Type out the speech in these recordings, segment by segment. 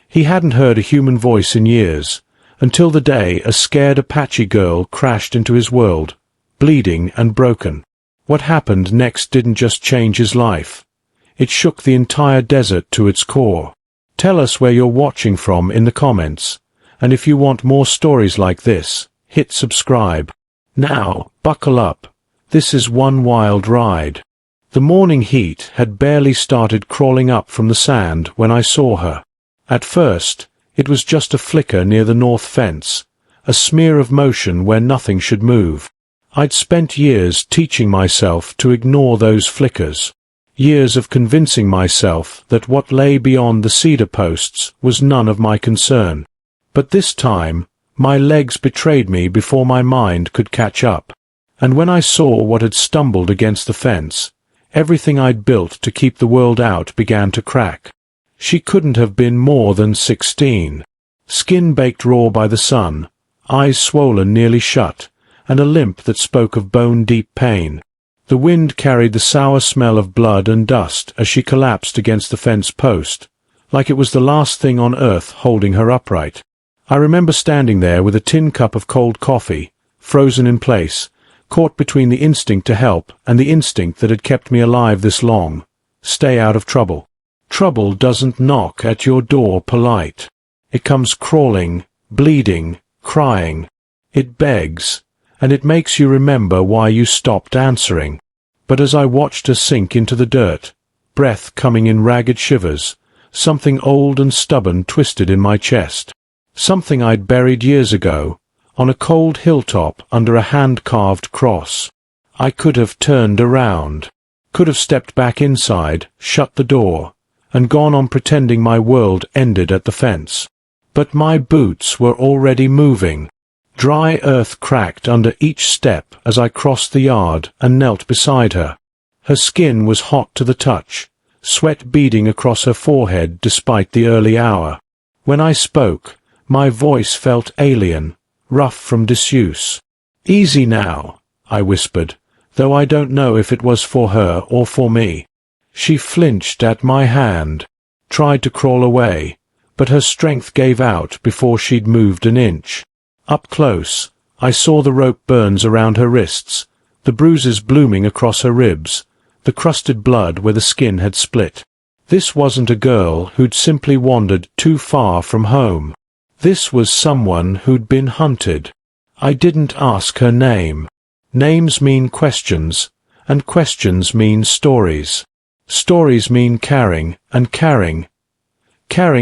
He hadn't heard a human voice in years, until the day a scared Apache girl crashed into his world, bleeding and broken. What happened next didn't just change his life. It shook the entire desert to its core. Tell us where you're watching from in the comments, and if you want more stories like this, hit subscribe. Now, buckle up. This is one wild ride. The morning heat had barely started crawling up from the sand when I saw her. At first, it was just a flicker near the north fence, a smear of motion where nothing should move. I'd spent years teaching myself to ignore those flickers, years of convincing myself that what lay beyond the cedar posts was none of my concern. But this time, my legs betrayed me before my mind could catch up. And when I saw what had stumbled against the fence, everything I'd built to keep the world out began to crack. She couldn't have been more than 16. Skin baked raw by the sun, eyes swollen nearly shut, and a limp that spoke of bone-deep pain. The wind carried the sour smell of blood and dust as she collapsed against the fence post, like it was the last thing on earth holding her upright. I remember standing there with a tin cup of cold coffee, frozen in place, caught between the instinct to help and the instinct that had kept me alive this long. Stay out of trouble. Trouble doesn't knock at your door polite. It comes crawling, bleeding, crying. It begs, and it makes you remember why you stopped answering. But as I watched her sink into the dirt, breath coming in ragged shivers, something old and stubborn twisted in my chest. Something I'd buried years ago, on a cold hilltop under a hand-carved cross. I could have turned around, could have stepped back inside, shut the door, and gone on pretending my world ended at the fence. But my boots were already moving. Dry earth cracked under each step as I crossed the yard and knelt beside her. Her skin was hot to the touch, sweat beading across her forehead despite the early hour. When I spoke, my voice felt alien, rough from disuse. "Easy now," I whispered, though I don't know if it was for her or for me. She flinched at my hand, tried to crawl away, but her strength gave out before she'd moved an inch. Up close, I saw the rope burns around her wrists, the bruises blooming across her ribs, the crusted blood where the skin had split. This wasn't a girl who'd simply wandered too far from home. This was someone who'd been hunted. I didn't ask her name. Names mean questions, and questions mean stories. Stories mean caring, and caring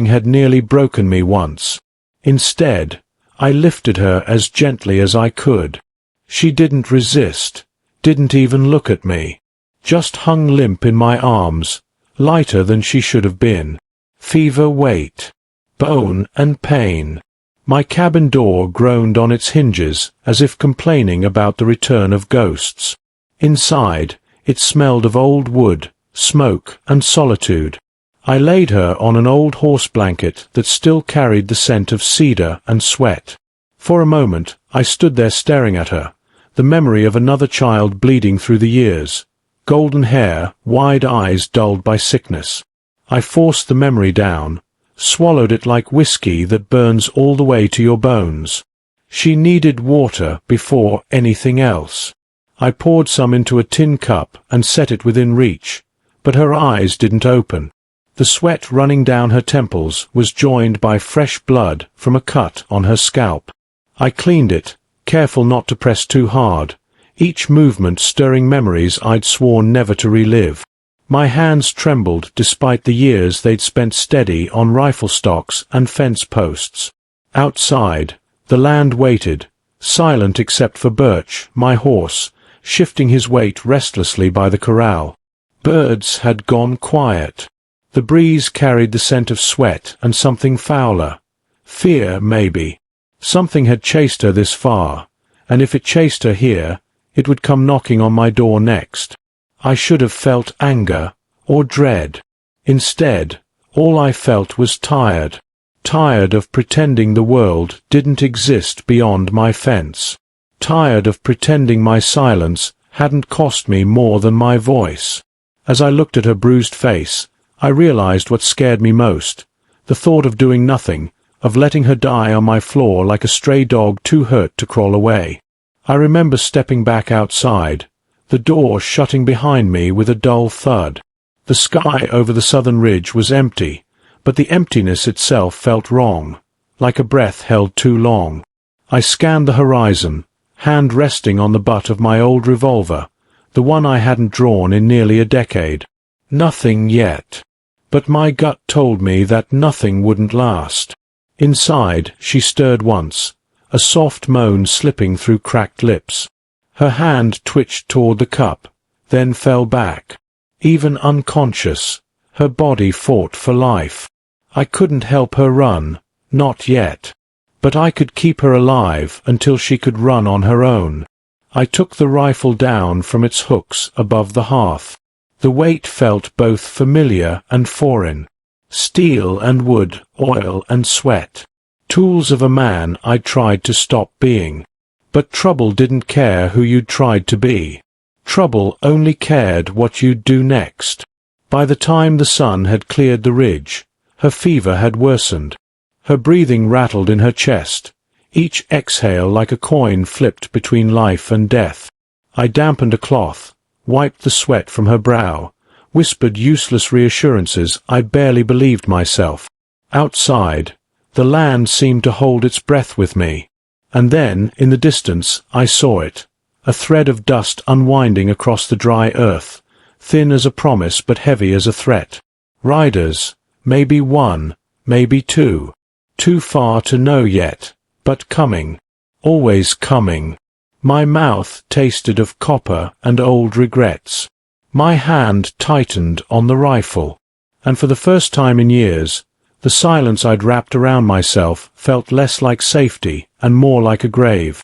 had nearly broken me once. Instead, I lifted her as gently as I could. She didn't resist, didn't even look at me, just hung limp in my arms, lighter than she should have been. Fever weight, bone and pain. My cabin door groaned on its hinges as if complaining about the return of ghosts. Inside, it smelled of old wood, smoke and solitude. I laid her on an old horse blanket that still carried the scent of cedar and sweat. For a moment, I stood there staring at her, the memory of another child bleeding through the years, golden hair, wide eyes dulled by sickness. I forced the memory down, swallowed it like whiskey that burns all the way to your bones. She needed water before anything else. I poured some into a tin cup and set it within reach, but her eyes didn't open. The sweat running down her temples was joined by fresh blood from a cut on her scalp. I cleaned it, careful not to press too hard, each movement stirring memories I'd sworn never to relive. My hands trembled despite the years they'd spent steady on rifle stocks and fence posts. Outside, the land waited, silent except for Birch, my horse, shifting his weight restlessly by the corral. Birds had gone quiet. The breeze carried the scent of sweat and something fouler. Fear, maybe. Something had chased her this far, and if it chased her here, it would come knocking on my door next. I should have felt anger or dread. Instead, all I felt was tired. Tired of pretending the world didn't exist beyond my fence. Tired of pretending my silence hadn't cost me more than my voice. As I looked at her bruised face, I realized what scared me most, The thought of doing nothing, of letting her die on my floor like a stray dog too hurt to crawl away. I remember stepping back outside, the door shutting behind me with a dull thud. The sky over the southern ridge was empty, but the emptiness itself felt wrong, like a breath held too long. I scanned the horizon, hand resting on the butt of my old revolver, the one I hadn't drawn in nearly a decade. Nothing yet. But my gut told me that nothing wouldn't last. Inside, she stirred once, a soft moan slipping through cracked lips. Her hand twitched toward the cup, then fell back. Even unconscious, her body fought for life. I couldn't help her run, not yet. But I could keep her alive until she could run on her own. I took the rifle down from its hooks above the hearth. The weight felt both familiar and foreign. Steel and wood, oil and sweat. Tools of a man I'd tried to stop being. But trouble didn't care who you'd tried to be. Trouble only cared what you'd do next. By the time the sun had cleared the ridge, her fever had worsened. Her breathing rattled in her chest, each exhale like a coin flipped between life and death. I dampened a cloth, wiped the sweat from her brow, whispered useless reassurances I barely believed myself. Outside, the land seemed to hold its breath with me. And then, in the distance, I saw it, a thread of dust unwinding across the dry earth, thin as a promise but heavy as a threat. Riders, maybe one, maybe two. Too far to know yet, but coming. Always coming. My mouth tasted of copper and old regrets. My hand tightened on the rifle, and for the first time in years, the silence I'd wrapped around myself felt less like safety and more like a grave.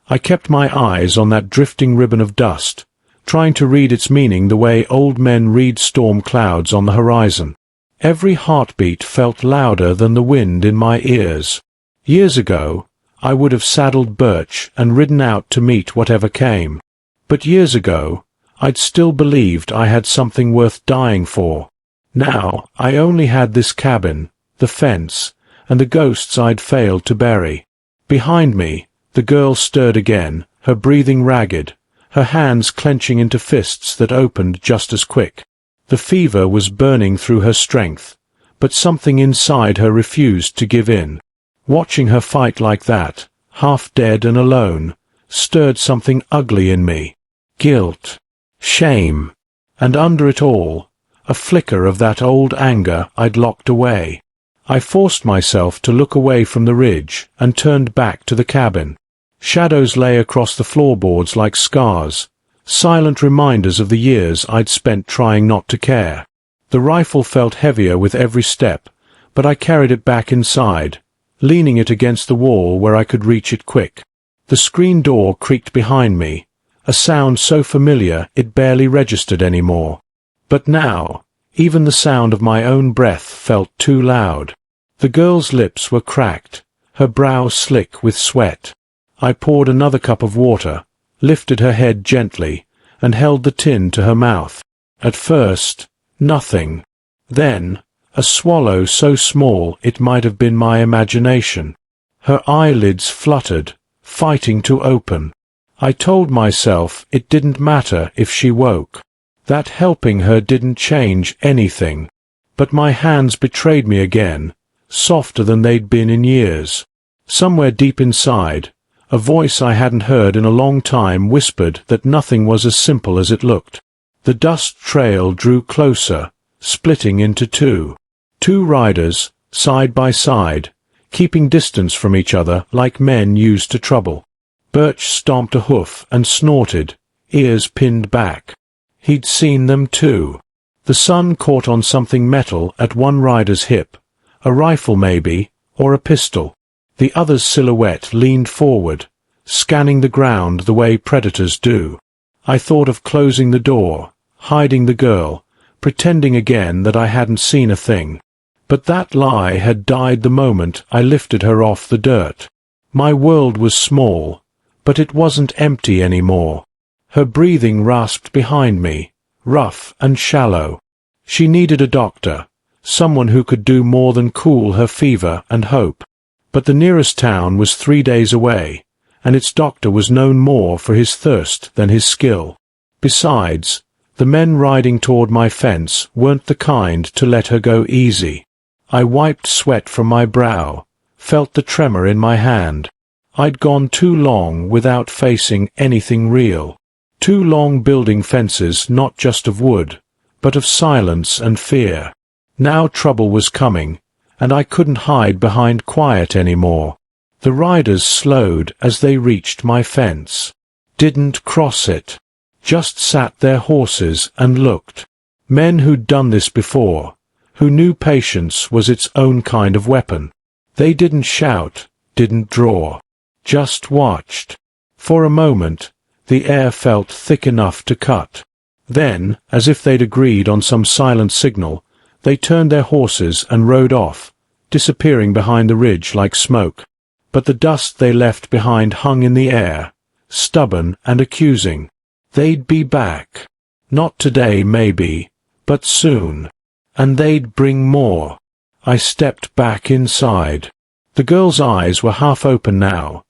I kept my eyes on that drifting ribbon of dust, trying to read its meaning the way old men read storm clouds on the horizon. Every heartbeat felt louder than the wind in my ears. Years ago, I would have saddled Birch and ridden out to meet whatever came. But years ago, I'd still believed I had something worth dying for. Now, I only had this cabin, the fence, and the ghosts I'd failed to bury. Behind me, the girl stirred again, her breathing ragged, her hands clenching into fists that opened just as quick. The fever was burning through her strength, but something inside her refused to give in. Watching her fight like that, half dead and alone, stirred something ugly in me. Guilt. Shame. And under it all, a flicker of that old anger I'd locked away. I forced myself to look away from the ridge and turned back to the cabin. Shadows lay across the floorboards like scars, silent reminders of the years I'd spent trying not to care. The rifle felt heavier with every step, but I carried it back inside, leaning it against the wall where I could reach it quick. The screen door creaked behind me, a sound so familiar it barely registered anymore. But now, even the sound of my own breath felt too loud. The girl's lips were cracked, her brow slick with sweat. I poured another cup of water, lifted her head gently, and held the tin to her mouth. At first, nothing. Then, a swallow so small it might have been my imagination. Her eyelids fluttered, fighting to open. I told myself it didn't matter if she woke, that helping her didn't change anything. But my hands betrayed me again, softer than they'd been in years. Somewhere deep inside, a voice I hadn't heard in a long time whispered that nothing was as simple as it looked. The dust trail drew closer, splitting into two. Two riders, side by side, keeping distance from each other like men used to trouble. Birch stomped a hoof and snorted, ears pinned back. He'd seen them too. The sun caught on something metal at one rider's hip, a rifle maybe, or a pistol. The other's silhouette leaned forward, scanning the ground the way predators do. I thought of closing the door, hiding the girl, pretending again that I hadn't seen a thing. But that lie had died the moment I lifted her off the dirt. My world was small, but it wasn't empty anymore. Her breathing rasped behind me, rough and shallow. She needed a doctor, someone who could do more than cool her fever and hope. But the nearest town was 3 days away, and its doctor was known more for his thirst than his skill. Besides, the men riding toward my fence weren't the kind to let her go easy. I wiped sweat from my brow, felt the tremor in my hand. I'd gone too long without facing anything real. Too long building fences not just of wood, but of silence and fear. Now trouble was coming, and I couldn't hide behind quiet anymore. The riders slowed as they reached my fence. Didn't cross it. Just sat their horses and looked. Men who'd done this before, who knew patience was its own kind of weapon. They didn't shout, didn't draw. Just watched. For a moment, the air felt thick enough to cut. Then, as if they'd agreed on some silent signal, they turned their horses and rode off, disappearing behind the ridge like smoke. But the dust they left behind hung in the air, stubborn and accusing. They'd be back. Not today, maybe, but soon. And they'd bring more. I stepped back inside. The girl's eyes were half open now,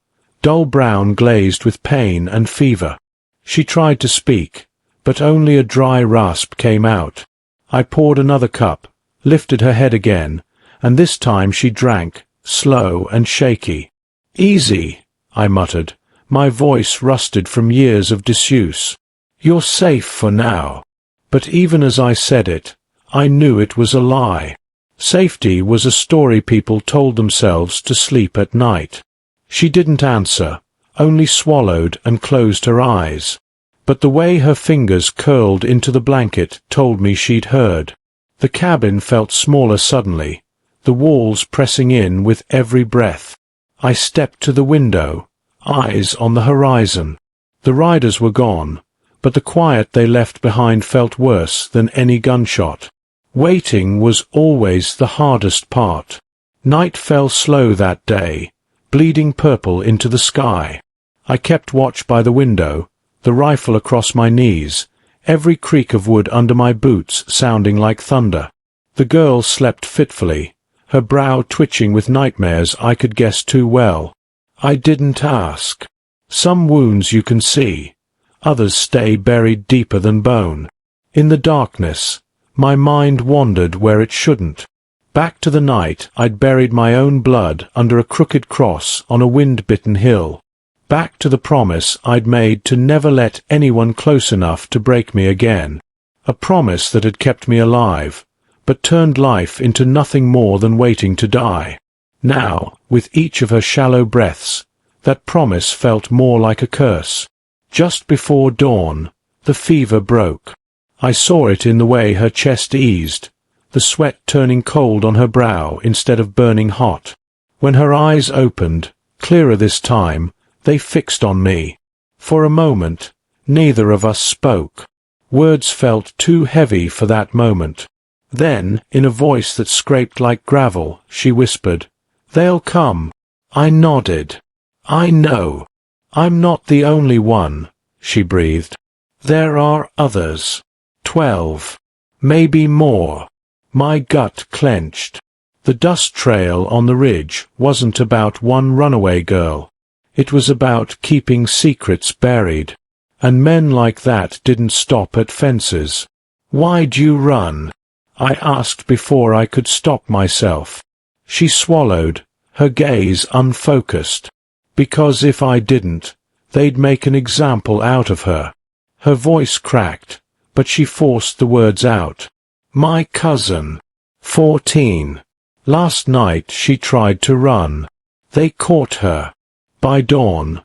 dull brown glazed with pain and fever. She tried to speak, but only a dry rasp came out. I poured another cup, lifted her head again, and this time she drank, slow and shaky. "Easy," I muttered, my voice rusted from years of disuse. "You're safe for now." But even as I said it, I knew it was a lie. Safety was a story people told themselves to sleep at night. She didn't answer, only swallowed and closed her eyes. But the way her fingers curled into the blanket told me she'd heard. The cabin felt smaller suddenly, the walls pressing in with every breath. I stepped to the window, eyes on the horizon. The riders were gone, but the quiet they left behind felt worse than any gunshot. Waiting was always the hardest part. Night fell slow that day, bleeding purple into the sky. I kept watch by the window, the rifle across my knees, every creak of wood under my boots sounding like thunder. The girl slept fitfully, her brow twitching with nightmares I could guess too well. I didn't ask. Some wounds you can see, others stay buried deeper than bone. In the darkness, my mind wandered where it shouldn't. Back to the night I'd buried my own blood under a crooked cross on a wind-bitten hill. Back to the promise I'd made to never let anyone close enough to break me again. A promise that had kept me alive, but turned life into nothing more than waiting to die. Now, with each of her shallow breaths, that promise felt more like a curse. Just before dawn, the fever broke. I saw it in the way her chest eased, the sweat turning cold on her brow instead of burning hot. When her eyes opened, clearer this time, they fixed on me. For a moment, neither of us spoke. Words felt too heavy for that moment. Then, in a voice that scraped like gravel, she whispered, "They'll come." I nodded. "I know. I'm not the only one," she breathed. "There are others. 12. Maybe more." My gut clenched. The dust trail on the ridge wasn't about one runaway girl. It was about keeping secrets buried. And men like that didn't stop at fences. "Why'd you run?" I asked before I could stop myself. She swallowed, her gaze unfocused. "Because if I didn't, they'd make an example out of her." Her voice cracked, but she forced the words out. "My cousin. 14. Last night she tried to run. They caught her. By dawn,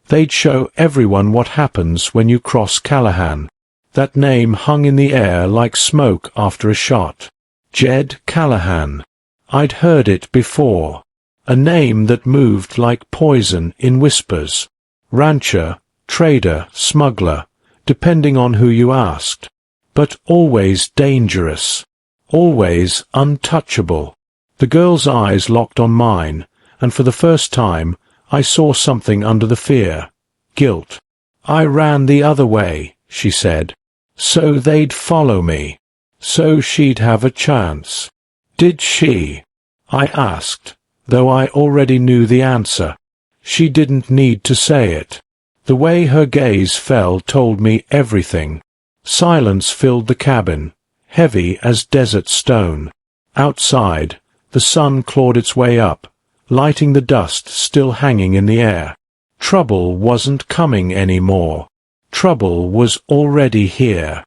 they'd show everyone what happens when you cross Callahan." That name hung in the air like smoke after a shot. Jed Callahan. I'd heard it before. A name that moved like poison in whispers. Rancher, trader, smuggler, depending on who you asked. But always dangerous. Always untouchable. The girl's eyes locked on mine, and for the first time I saw something under the fear. Guilt. "I ran the other way," she said. "So they'd follow me. So she'd have a chance." Did she? I asked, though I already knew the answer. She didn't need to say it. The way her gaze fell told me everything. Silence filled the cabin, heavy as desert stone. Outside, the sun clawed its way up, lighting the dust still hanging in the air. Trouble wasn't coming anymore. Trouble was already here.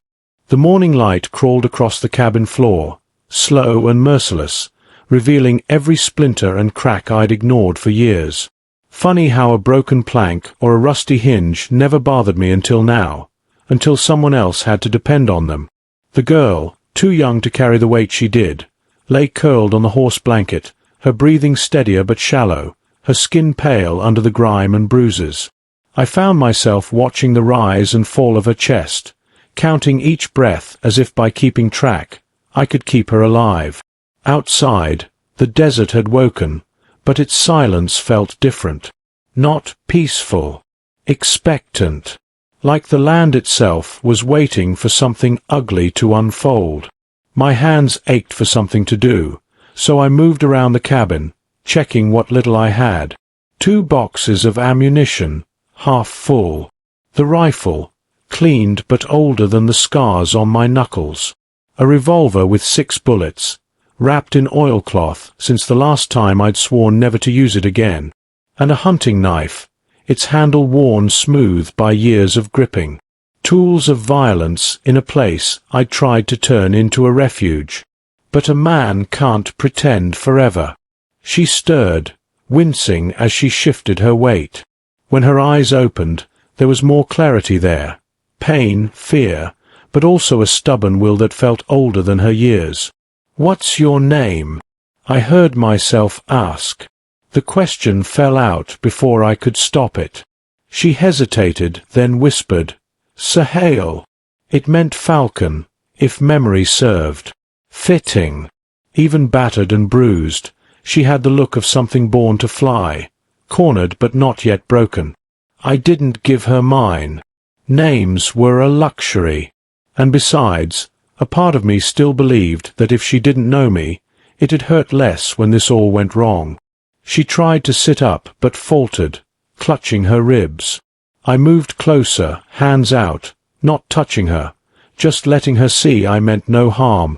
The morning light crawled across the cabin floor, slow and merciless, revealing every splinter and crack I'd ignored for years. Funny how a broken plank or a rusty hinge never bothered me until now, until someone else had to depend on them. The girl, too young to carry the weight she did, lay curled on the horse blanket, her breathing steadier but shallow, her skin pale under the grime and bruises. I found myself watching the rise and fall of her chest, counting each breath as if by keeping track, I could keep her alive. Outside, the desert had woken, but its silence felt different. Not peaceful. Expectant. Like the land itself was waiting for something ugly to unfold. My hands ached for something to do, so I moved around the cabin, checking what little I had. 2 boxes of ammunition, half full. The rifle, cleaned but older than the scars on my knuckles. A revolver with 6 bullets, wrapped in oilcloth since the last time I'd sworn never to use it again. And a hunting knife, its handle worn smooth by years of gripping. Tools of violence in a place I'd tried to turn into a refuge. But a man can't pretend forever. She stirred, wincing as she shifted her weight. When her eyes opened, there was more clarity there. Pain, fear, but also a stubborn will that felt older than her years. "What's your name?" I heard myself ask. The question fell out before I could stop it. She hesitated, then whispered, "Sahale." It meant falcon, if memory served. Fitting. Even battered and bruised, she had the look of something born to fly, cornered but not yet broken. I didn't give her mine. Names were a luxury. And besides, a part of me still believed that if she didn't know me, it'd hurt less when this all went wrong. She tried to sit up but faltered, clutching her ribs. I moved closer, hands out, not touching her, just letting her see I meant no harm.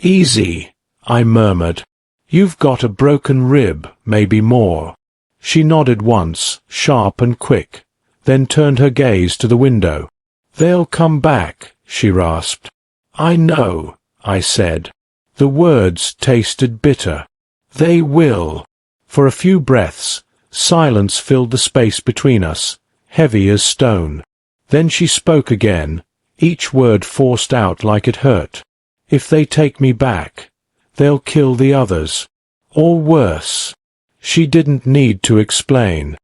"Easy," I murmured. "You've got a broken rib, maybe more." She nodded once, sharp and quick, then turned her gaze to the window. "They'll come back," she rasped. "I know," I said. The words tasted bitter. "They will." For a few breaths, silence filled the space between us, heavy as stone. Then she spoke again, each word forced out like it hurt. "If they take me back, they'll kill the others. Or worse." She didn't need to explain.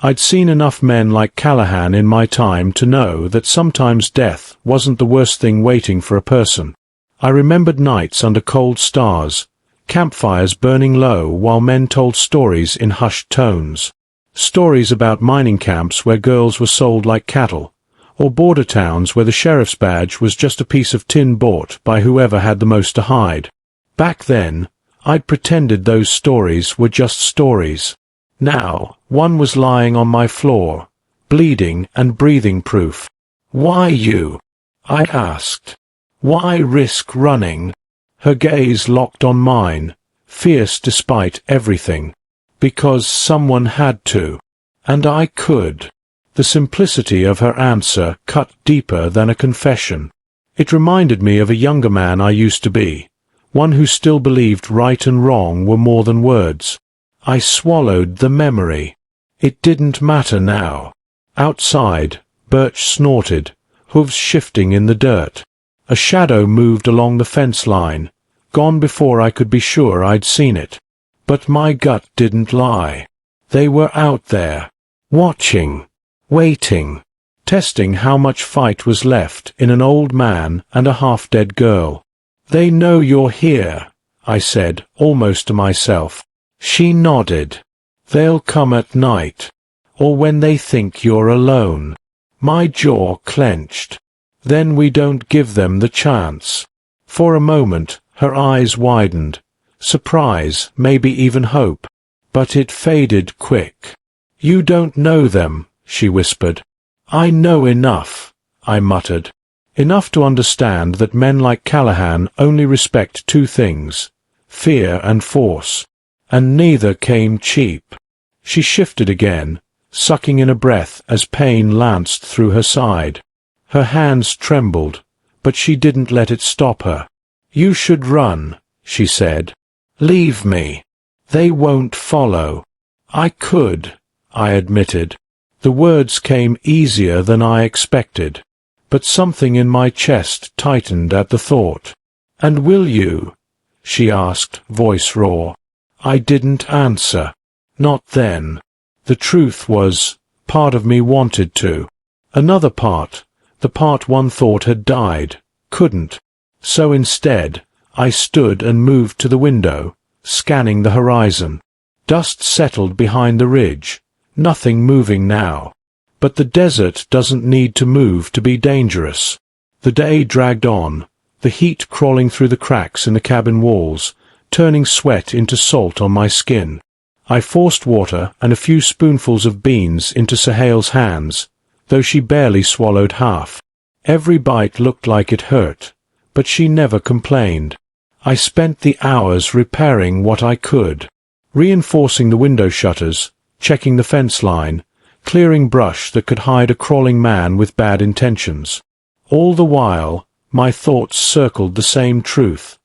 I'd seen enough men like Callahan in my time to know that sometimes death wasn't the worst thing waiting for a person. I remembered nights under cold stars, campfires burning low while men told stories in hushed tones. Stories about mining camps where girls were sold like cattle, or border towns where the sheriff's badge was just a piece of tin bought by whoever had the most to hide. Back then, I'd pretended those stories were just stories. Now, one was lying on my floor, bleeding and breathing proof. "Why you?" I asked. "Why risk running?" Her gaze locked on mine, fierce despite everything. "Because someone had to. And I could." The simplicity of her answer cut deeper than a confession. It reminded me of a younger man I used to be, one who still believed right and wrong were more than words. I swallowed the memory. It didn't matter now. Outside, Birch snorted, hooves shifting in the dirt. A shadow moved along the fence line, gone before I could be sure I'd seen it. But my gut didn't lie. They were out there, watching, waiting, testing how much fight was left in an old man and a half-dead girl. "They know you're here," I said, almost to myself. She nodded. "They'll come at night, or when they think you're alone." My jaw clenched. "Then we don't give them the chance." For a moment, her eyes widened, surprise, maybe even hope. But it faded quick. "You don't know them," she whispered. "I know enough," I muttered. Enough to understand that men like Callahan only respect two things: fear and force. And neither came cheap. She shifted again, sucking in a breath as pain lanced through her side. Her hands trembled, but she didn't let it stop her. "You should run," she said. "Leave me. They won't follow." "I could," I admitted. The words came easier than I expected, but something in my chest tightened at the thought. "And will you?" she asked, voice raw. I didn't answer. Not then. The truth was, part of me wanted to. Another part, the part one thought had died, couldn't. So instead, I stood and moved to the window, scanning the horizon. Dust settled behind the ridge, nothing moving now. But the desert doesn't need to move to be dangerous. The day dragged on, the heat crawling through the cracks in the cabin walls, turning sweat into salt on my skin. I forced water and a few spoonfuls of beans into Sahail's hands, though she barely swallowed half. Every bite looked like it hurt, but she never complained. I spent the hours repairing what I could, reinforcing the window shutters, checking the fence line, clearing brush that could hide a crawling man with bad intentions. All the while, my thoughts circled the same truth.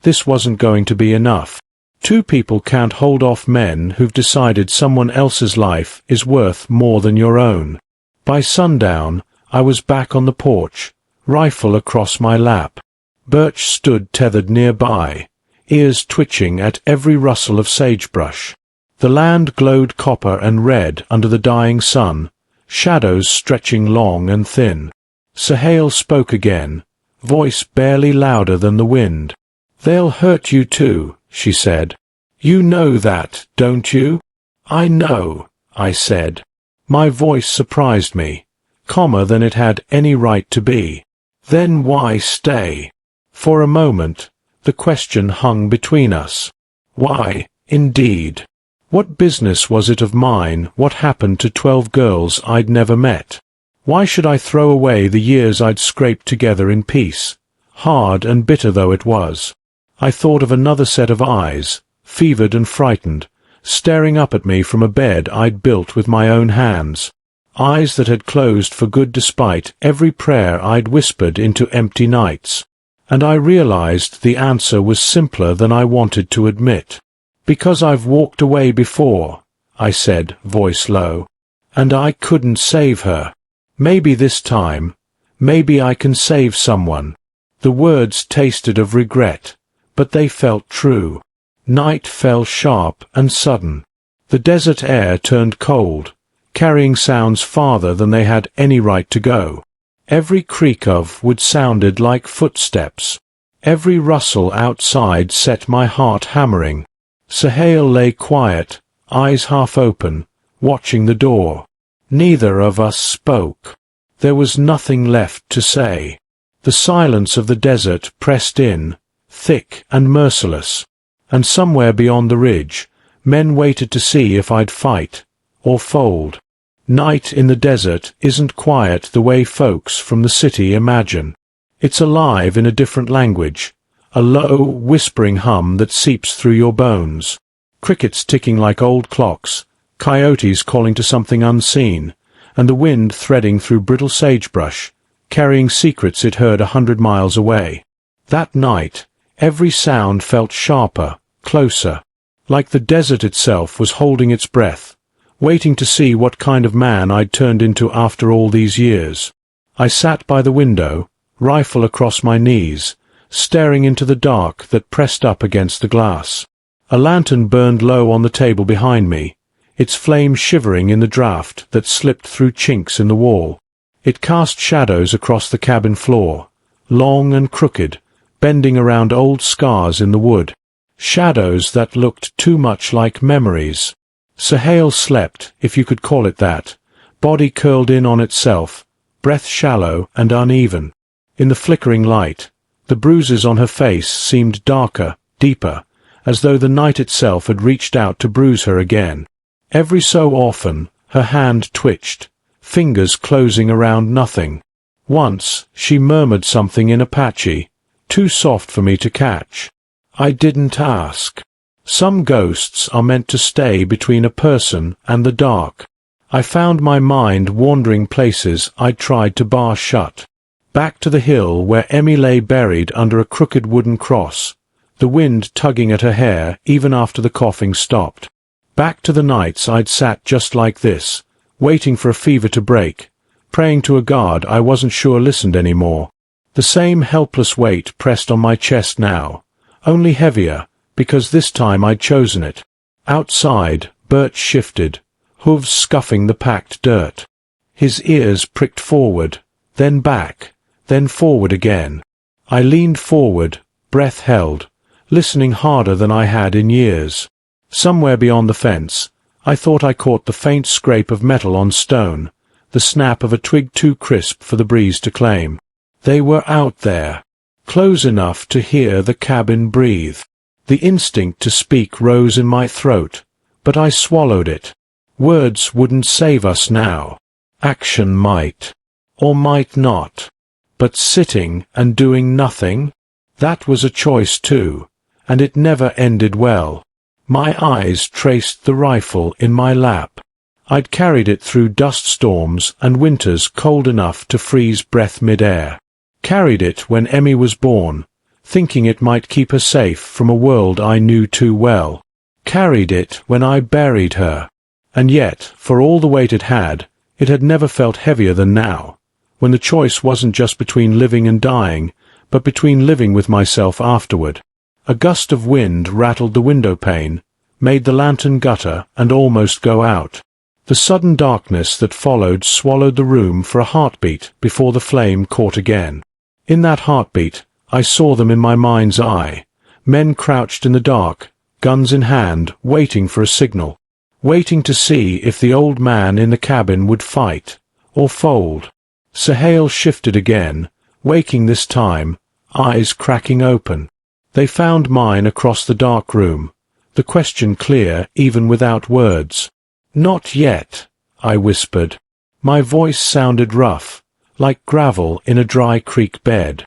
This wasn't going to be enough. Two people can't hold off men who've decided someone else's life is worth more than your own. By sundown, I was back on the porch, rifle across my lap. Birch stood tethered nearby, ears twitching at every rustle of sagebrush. The land glowed copper and red under the dying sun, shadows stretching long and thin. Sahail spoke again, voice barely louder than the wind. "They'll hurt you too," she said. "You know that, don't you?" "I know," I said. My voice surprised me, calmer than it had any right to be. "Then why stay?" For a moment, the question hung between us. Why, indeed? What business was it of mine what happened to 12 girls I'd never met? Why should I throw away the years I'd scraped together in peace, hard and bitter though it was? I thought of another set of eyes, fevered and frightened, staring up at me from a bed I'd built with my own hands. Eyes that had closed for good despite every prayer I'd whispered into empty nights. And I realized the answer was simpler than I wanted to admit. "Because I've walked away before," I said, voice low. "And I couldn't save her. Maybe this time, maybe I can save someone." The words tasted of regret, but they felt true. Night fell sharp and sudden. The desert air turned cold, carrying sounds farther than they had any right to go. Every creak of wood sounded like footsteps. Every rustle outside set my heart hammering. Sahail lay quiet, eyes half open, watching the door. Neither of us spoke. There was nothing left to say. The silence of the desert pressed in, thick and merciless. And somewhere beyond the ridge, men waited to see if I'd fight, or fold. Night in the desert isn't quiet the way folks from the city imagine. It's alive in a different language, a low, whispering hum that seeps through your bones. Crickets ticking like old clocks, coyotes calling to something unseen, and the wind threading through brittle sagebrush, carrying secrets it heard 100 miles away. That night, every sound felt sharper, closer, like the desert itself was holding its breath, waiting to see what kind of man I'd turned into after all these years. I sat by the window, rifle across my knees, staring into the dark that pressed up against the glass. A lantern burned low on the table behind me, its flame shivering in the draught that slipped through chinks in the wall. It cast shadows across the cabin floor, long and crooked, bending around old scars in the wood. Shadows that looked too much like memories. Sahail slept, if you could call it that, body curled in on itself, breath shallow and uneven. In the flickering light, the bruises on her face seemed darker, deeper, as though the night itself had reached out to bruise her again. Every so often, her hand twitched, fingers closing around nothing. Once, she murmured something in Apache, too soft for me to catch. I didn't ask. Some ghosts are meant to stay between a person and the dark. I found my mind wandering places I'd tried to bar shut. Back to the hill where Emmy lay buried under a crooked wooden cross, the wind tugging at her hair even after the coughing stopped. Back to the nights I'd sat just like this, waiting for a fever to break, praying to a God I wasn't sure listened anymore. The same helpless weight pressed on my chest now, only heavier, because this time I'd chosen it. Outside, Bert shifted, hooves scuffing the packed dirt. His ears pricked forward, then back, then forward again. I leaned forward, breath held, listening harder than I had in years. Somewhere beyond the fence, I thought I caught the faint scrape of metal on stone, the snap of a twig too crisp for the breeze to claim. They were out there, close enough to hear the cabin breathe. The instinct to speak rose in my throat, but I swallowed it. Words wouldn't save us now. Action might. Or might not. But sitting and doing nothing? That was a choice too, and it never ended well. My eyes traced the rifle in my lap. I'd carried it through dust storms and winters cold enough to freeze breath mid-air. Carried it when Emmy was born, thinking it might keep her safe from a world I knew too well. Carried it when I buried her. And yet, for all the weight it had never felt heavier than now, when the choice wasn't just between living and dying, but between living with myself afterward. A gust of wind rattled the window pane, made the lantern gutter and almost go out. The sudden darkness that followed swallowed the room for a heartbeat before the flame caught again. In that heartbeat, I saw them in my mind's eye, men crouched in the dark, guns in hand, waiting for a signal, waiting to see if the old man in the cabin would fight, or fold. Sahel shifted again, waking this time, eyes cracking open. They found mine across the dark room, the question clear even without words. "Not yet," I whispered. My voice sounded rough, like gravel in a dry creek bed.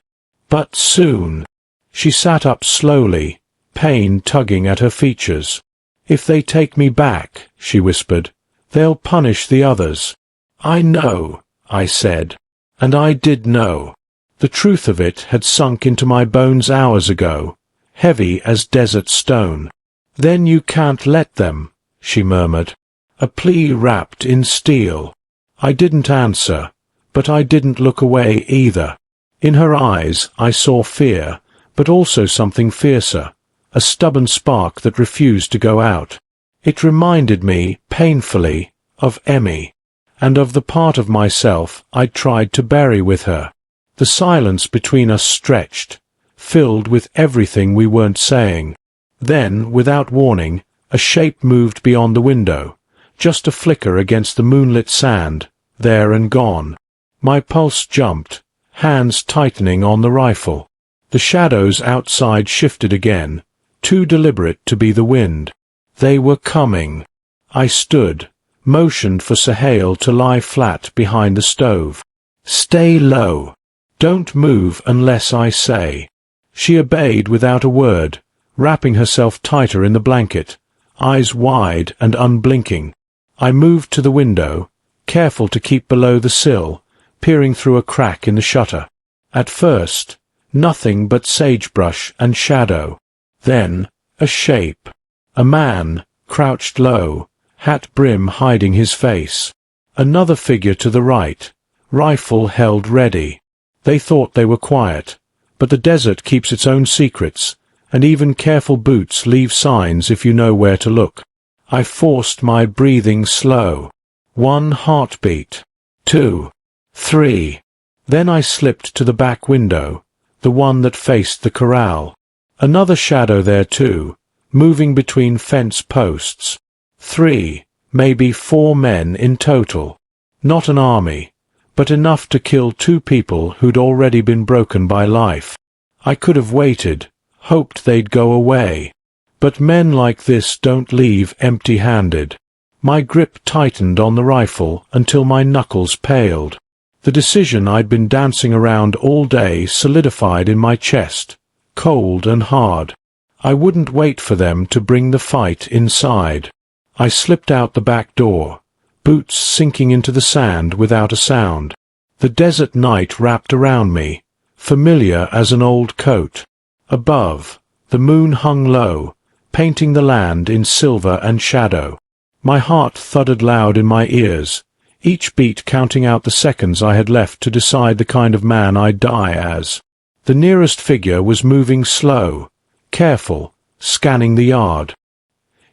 "But soon." She sat up slowly, pain tugging at her features. "If they take me back," she whispered, "they'll punish the others." "I know," I said. And I did know. The truth of it had sunk into my bones hours ago, heavy as desert stone. "Then you can't let them," she murmured, a plea wrapped in steel. I didn't answer, but I didn't look away either. In her eyes I saw fear, but also something fiercer, a stubborn spark that refused to go out. It reminded me, painfully, of Emmy, and of the part of myself I'd tried to bury with her. The silence between us stretched, filled with everything we weren't saying. Then, without warning, a shape moved beyond the window, just a flicker against the moonlit sand, there and gone. My pulse jumped, hands tightening on the rifle. The shadows outside shifted again, too deliberate to be the wind. They were coming. I stood, motioned for Sahel to lie flat behind the stove. "Stay low. Don't move unless I say." She obeyed without a word, wrapping herself tighter in the blanket, eyes wide and unblinking. I moved to the window, careful to keep below the sill, peering through a crack in the shutter. At first, nothing but sagebrush and shadow. Then, a shape. A man, crouched low, hat brim hiding his face. Another figure to the right, rifle held ready. They thought they were quiet, but the desert keeps its own secrets, and even careful boots leave signs if you know where to look. I forced my breathing slow. 1 heartbeat. 2. 3. Then I slipped to the back window, the one that faced the corral. Another shadow there too, moving between fence posts. 3, maybe 4 men in total. Not an army, but enough to kill 2 people who'd already been broken by life. I could have waited, hoped they'd go away. But men like this don't leave empty-handed. My grip tightened on the rifle until my knuckles paled. The decision I'd been dancing around all day solidified in my chest, cold and hard. I wouldn't wait for them to bring the fight inside. I slipped out the back door, boots sinking into the sand without a sound. The desert night wrapped around me, familiar as an old coat. Above, the moon hung low, painting the land in silver and shadow. My heart thudded loud in my ears, each beat counting out the seconds I had left to decide the kind of man I'd die as. The nearest figure was moving slow, careful, scanning the yard.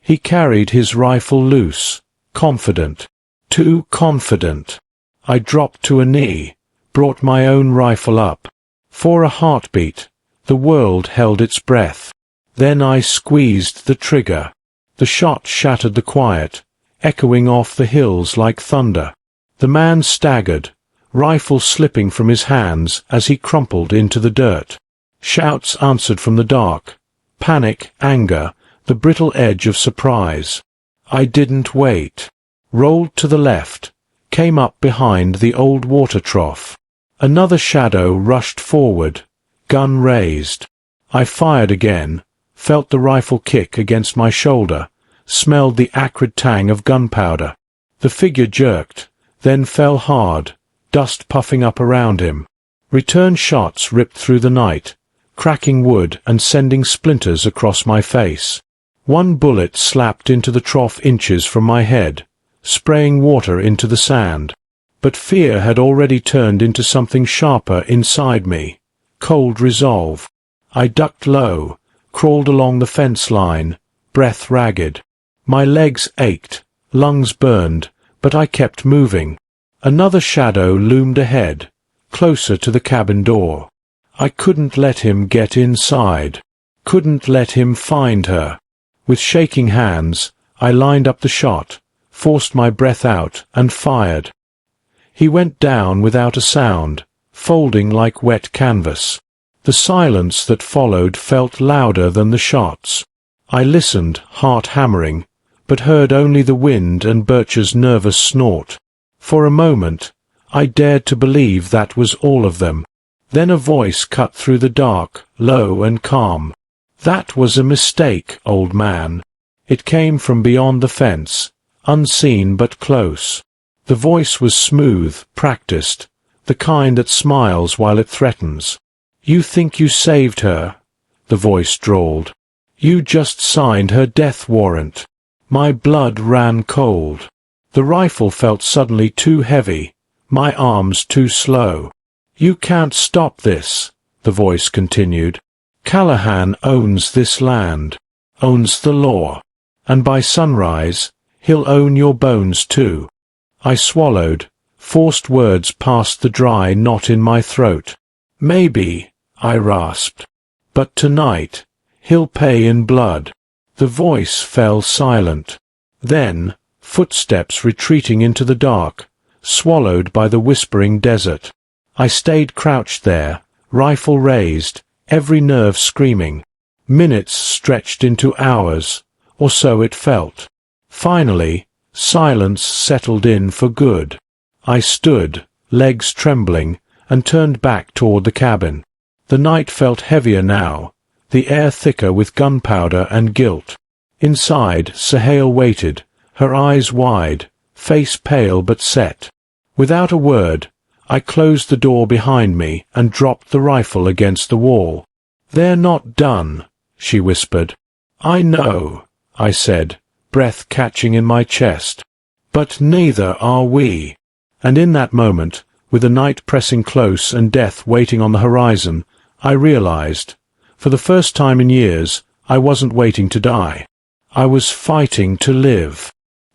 He carried his rifle loose, confident. Too confident. I dropped to a knee, brought my own rifle up. For a heartbeat, the world held its breath. Then I squeezed the trigger. The shot shattered the quiet, echoing off the hills like thunder. The man staggered, rifle slipping from his hands as he crumpled into the dirt. Shouts answered from the dark. Panic, anger, the brittle edge of surprise. I didn't wait. Rolled to the left, came up behind the old water trough. Another shadow rushed forward, gun raised. I fired again, felt the rifle kick against my shoulder, smelled the acrid tang of gunpowder. The figure jerked, then fell hard, dust puffing up around him. Return shots ripped through the night, cracking wood and sending splinters across my face. One bullet slapped into the trough inches from my head, spraying water into the sand. But fear had already turned into something sharper inside me, cold resolve. I ducked low, crawled along the fence line, breath ragged. My legs ached, lungs burned, but I kept moving. Another shadow loomed ahead, closer to the cabin door. I couldn't let him get inside, couldn't let him find her. With shaking hands, I lined up the shot, forced my breath out, and fired. He went down without a sound, folding like wet canvas. The silence that followed felt louder than the shots. I listened, heart hammering, but heard only the wind and Birch's nervous snort. For a moment, I dared to believe that was all of them. Then a voice cut through the dark, low and calm. "That was a mistake, old man." It came from beyond the fence, unseen but close. The voice was smooth, practiced, the kind that smiles while it threatens. "You think you saved her," the voice drawled. "You just signed her death warrant." My blood ran cold. The rifle felt suddenly too heavy, my arms too slow. "You can't stop this," the voice continued. "Callahan owns this land, owns the law, and by sunrise, he'll own your bones too." I swallowed, forced words past the dry knot in my throat. "Maybe," I rasped, "but tonight, he'll pay in blood." The voice fell silent. Then, footsteps retreating into the dark, swallowed by the whispering desert. I stayed crouched there, rifle raised, every nerve screaming. Minutes stretched into hours, or so it felt. Finally, silence settled in for good. I stood, legs trembling, and turned back toward the cabin. The night felt heavier now, the air thicker with gunpowder and guilt. Inside, Sahel waited, her eyes wide, face pale but set. Without a word, I closed the door behind me and dropped the rifle against the wall. "They're not done," she whispered. "I know," I said, breath catching in my chest. "But neither are we." And in that moment, with the night pressing close and death waiting on the horizon, I realized, for the first time in years, I wasn't waiting to die. I was fighting to live.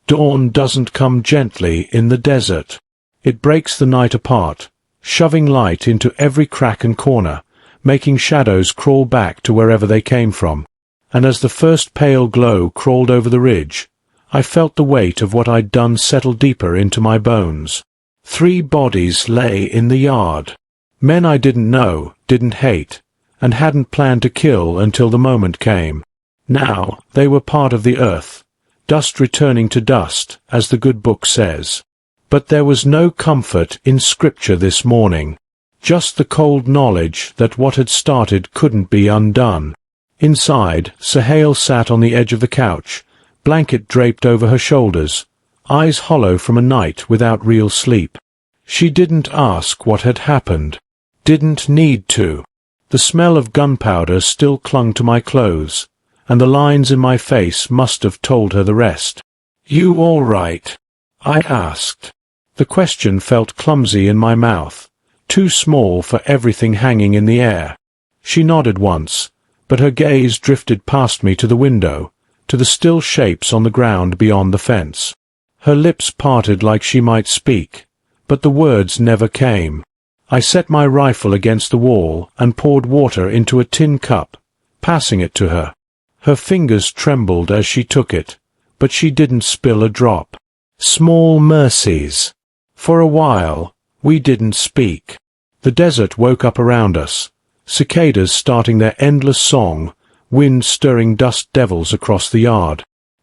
Dawn doesn't come gently in the desert. It breaks the night apart, shoving light into every crack and corner, making shadows crawl back to wherever they came from. And as the first pale glow crawled over the ridge, I felt the weight of what I'd done settle deeper into my bones. 3 bodies lay in the yard. Men I didn't know, didn't hate, and hadn't planned to kill until the moment came. Now they were part of the earth, dust returning to dust, as the good book says. But there was no comfort in Scripture this morning, just the cold knowledge that what had started couldn't be undone. Inside, Sahel sat on the edge of the couch, blanket draped over her shoulders, eyes hollow from a night without real sleep. She didn't ask what had happened. Didn't need to. The smell of gunpowder still clung to my clothes, and the lines in my face must have told her the rest. "You all right?" I asked. The question felt clumsy in my mouth, too small for everything hanging in the air. She nodded once, but her gaze drifted past me to the window, to the still shapes on the ground beyond the fence. Her lips parted like she might speak, but the words never came. I set my rifle against the wall and poured water into a tin cup, passing it to her. Her fingers trembled as she took it, but she didn't spill a drop. Small mercies. For a while, we didn't speak. The desert woke up around us, cicadas starting their endless song, wind stirring dust devils across the yard.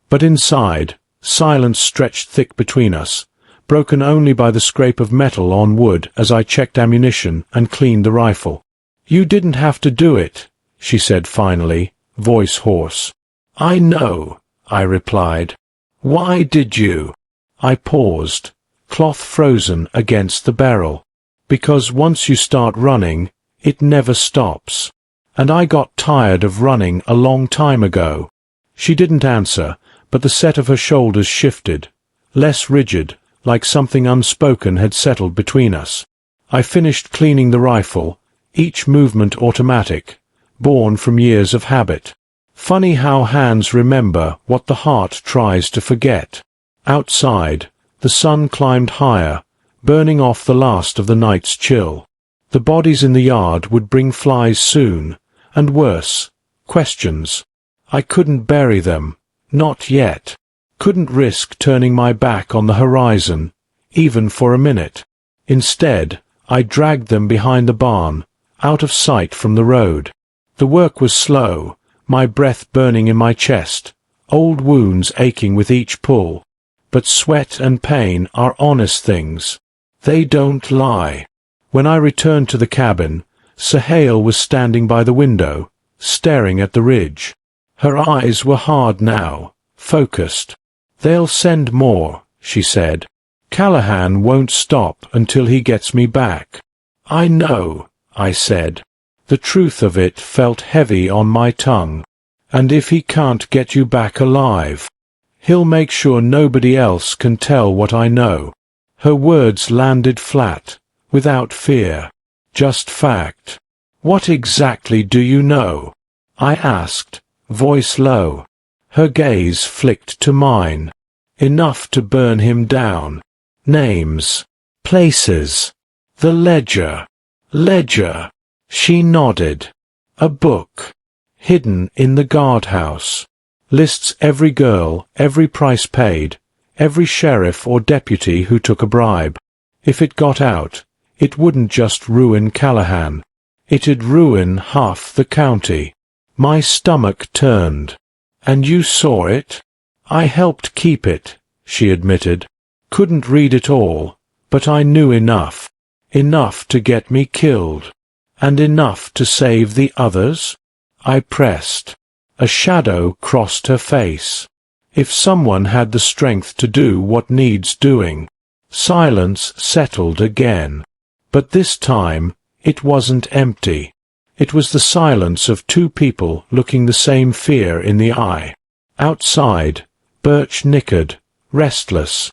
But inside, silence stretched thick between us, broken only by the scrape of metal on wood as I checked ammunition and cleaned the rifle. "You didn't have to do it," she said finally, voice hoarse. "I know," I replied. "Why did you?" I paused, cloth frozen against the barrel. "Because once you start running, it never stops. And I got tired of running a long time ago." She didn't answer, but the set of her shoulders shifted, less rigid, like something unspoken had settled between us. I finished cleaning the rifle, each movement automatic, born from years of habit. Funny how hands remember what the heart tries to forget. Outside, the sun climbed higher, burning off the last of the night's chill. The bodies in the yard would bring flies soon, and worse, questions. I couldn't bury them, not yet. Couldn't risk turning my back on the horizon, even for a minute. Instead, I dragged them behind the barn, out of sight from the road. The work was slow, my breath burning in my chest, old wounds aching with each pull. But sweat and pain are honest things. They don't lie. When I returned to the cabin, Sahel was standing by the window, staring at the ridge. Her eyes were hard now, focused. "They'll send more," she said. "Callahan won't stop until he gets me back." "I know," I said. The truth of it felt heavy on my tongue. "And if he can't get you back alive, he'll make sure nobody else can tell what I know." Her words landed flat, without fear, just fact. "What exactly do you know?" I asked, voice low. Her gaze flicked to mine. "Enough to burn him down. Names. Places. The ledger." "Ledger." She nodded. "A book. Hidden in the guardhouse. Lists every girl, every price paid, every sheriff or deputy who took a bribe. If it got out, it wouldn't just ruin Callahan. It'd ruin half the county." My stomach turned. "And you saw it?" "I helped keep it," she admitted. "Couldn't read it all, but I knew enough. Enough to get me killed. And enough to save the others?" I pressed. A shadow crossed her face. If someone had the strength to do what needs doing. Silence settled again. But this time, it wasn't empty. It was the silence of two people looking the same fear in the eye. Outside, Birch nickered, restless.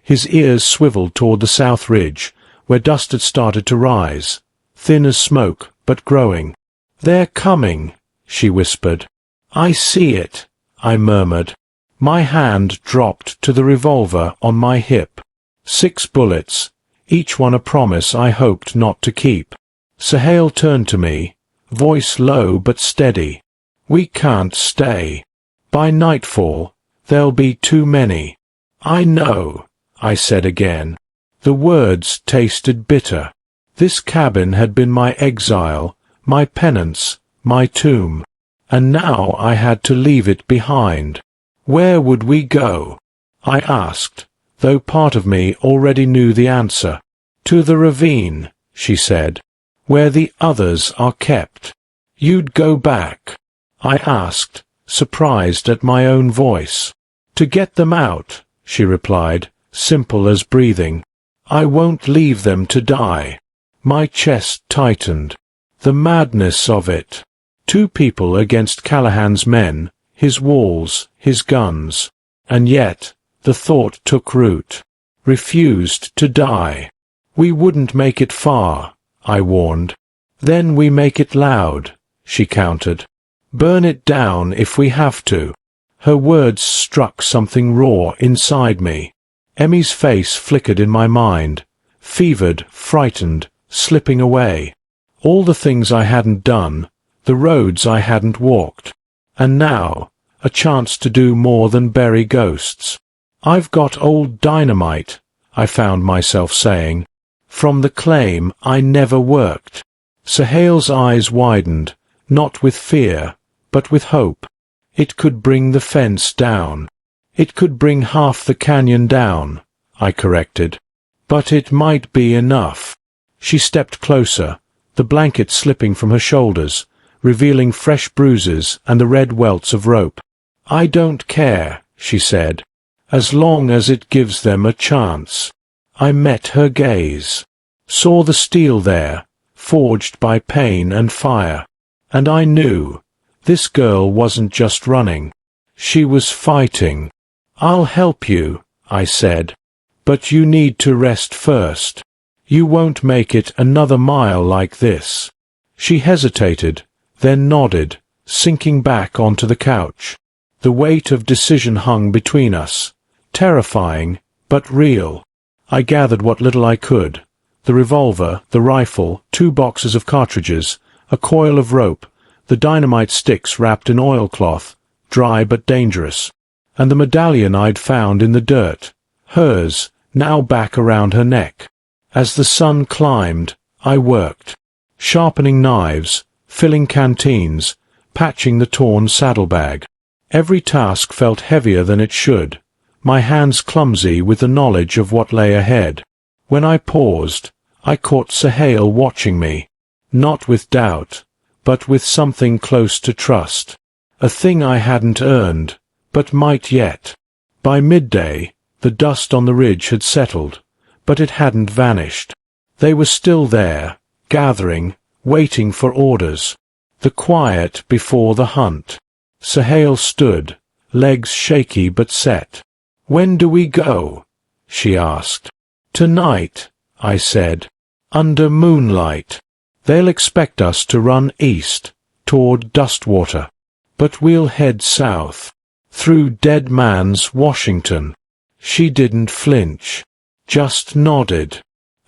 His ears swiveled toward the south ridge, where dust had started to rise, thin as smoke, but growing. "They're coming," she whispered. "I see it," I murmured. My hand dropped to the revolver on my hip. 6 bullets, each one a promise I hoped not to keep. Sahel turned to me, voice low but steady. "We can't stay. By nightfall, there'll be too many." "I know," I said again. The words tasted bitter. This cabin had been my exile, my penance, my tomb. And now I had to leave it behind. Where would we go? I asked, though part of me already knew the answer. To the ravine, she said, where the others are kept. You'd go back? I asked, surprised at my own voice. To get them out, she replied, simple as breathing. I won't leave them to die. My chest tightened. The madness of it. 2 people against Callahan's men, his walls, his guns. And yet, the thought took root. Refused to die. We wouldn't make it far, I warned. Then we make it loud, she countered. Burn it down if we have to. Her words struck something raw inside me. Emmy's face flickered in my mind, fevered, frightened, slipping away. All the things I hadn't done, the roads I hadn't walked. And now, a chance to do more than bury ghosts. I've got old dynamite, I found myself saying, from the claim I never worked. Sahail's eyes widened, not with fear, but with hope. It could bring the fence down. It could bring half the canyon down, I corrected. But it might be enough. She stepped closer, the blanket slipping from her shoulders, revealing fresh bruises and the red welts of rope. I don't care, she said, as long as it gives them a chance. I met her gaze, saw the steel there, forged by pain and fire, and I knew this girl wasn't just running. She was fighting. I'll help you, I said, but you need to rest first. You won't make it another mile like this. She hesitated, then nodded, sinking back onto the couch. The weight of decision hung between us, terrifying, but real. I gathered what little I could. The revolver, the rifle, 2 boxes of cartridges, a coil of rope, the dynamite sticks wrapped in oilcloth, dry but dangerous, and the medallion I'd found in the dirt, hers, now back around her neck. As the sun climbed, I worked, sharpening knives, filling canteens, patching the torn saddlebag. Every task felt heavier than it should, my hands clumsy with the knowledge of what lay ahead. When I paused, I caught Sahail watching me, not with doubt, but with something close to trust, a thing I hadn't earned, but might yet. By midday, the dust on the ridge had settled, but it hadn't vanished. They were still there, gathering, waiting for orders. The quiet before the hunt. Sahail stood, legs shaky but set. When do we go? She asked. Tonight, I said. Under moonlight. They'll expect us to run east, toward Dustwater. But we'll head south, through Dead Man's Washington. She didn't flinch, just nodded.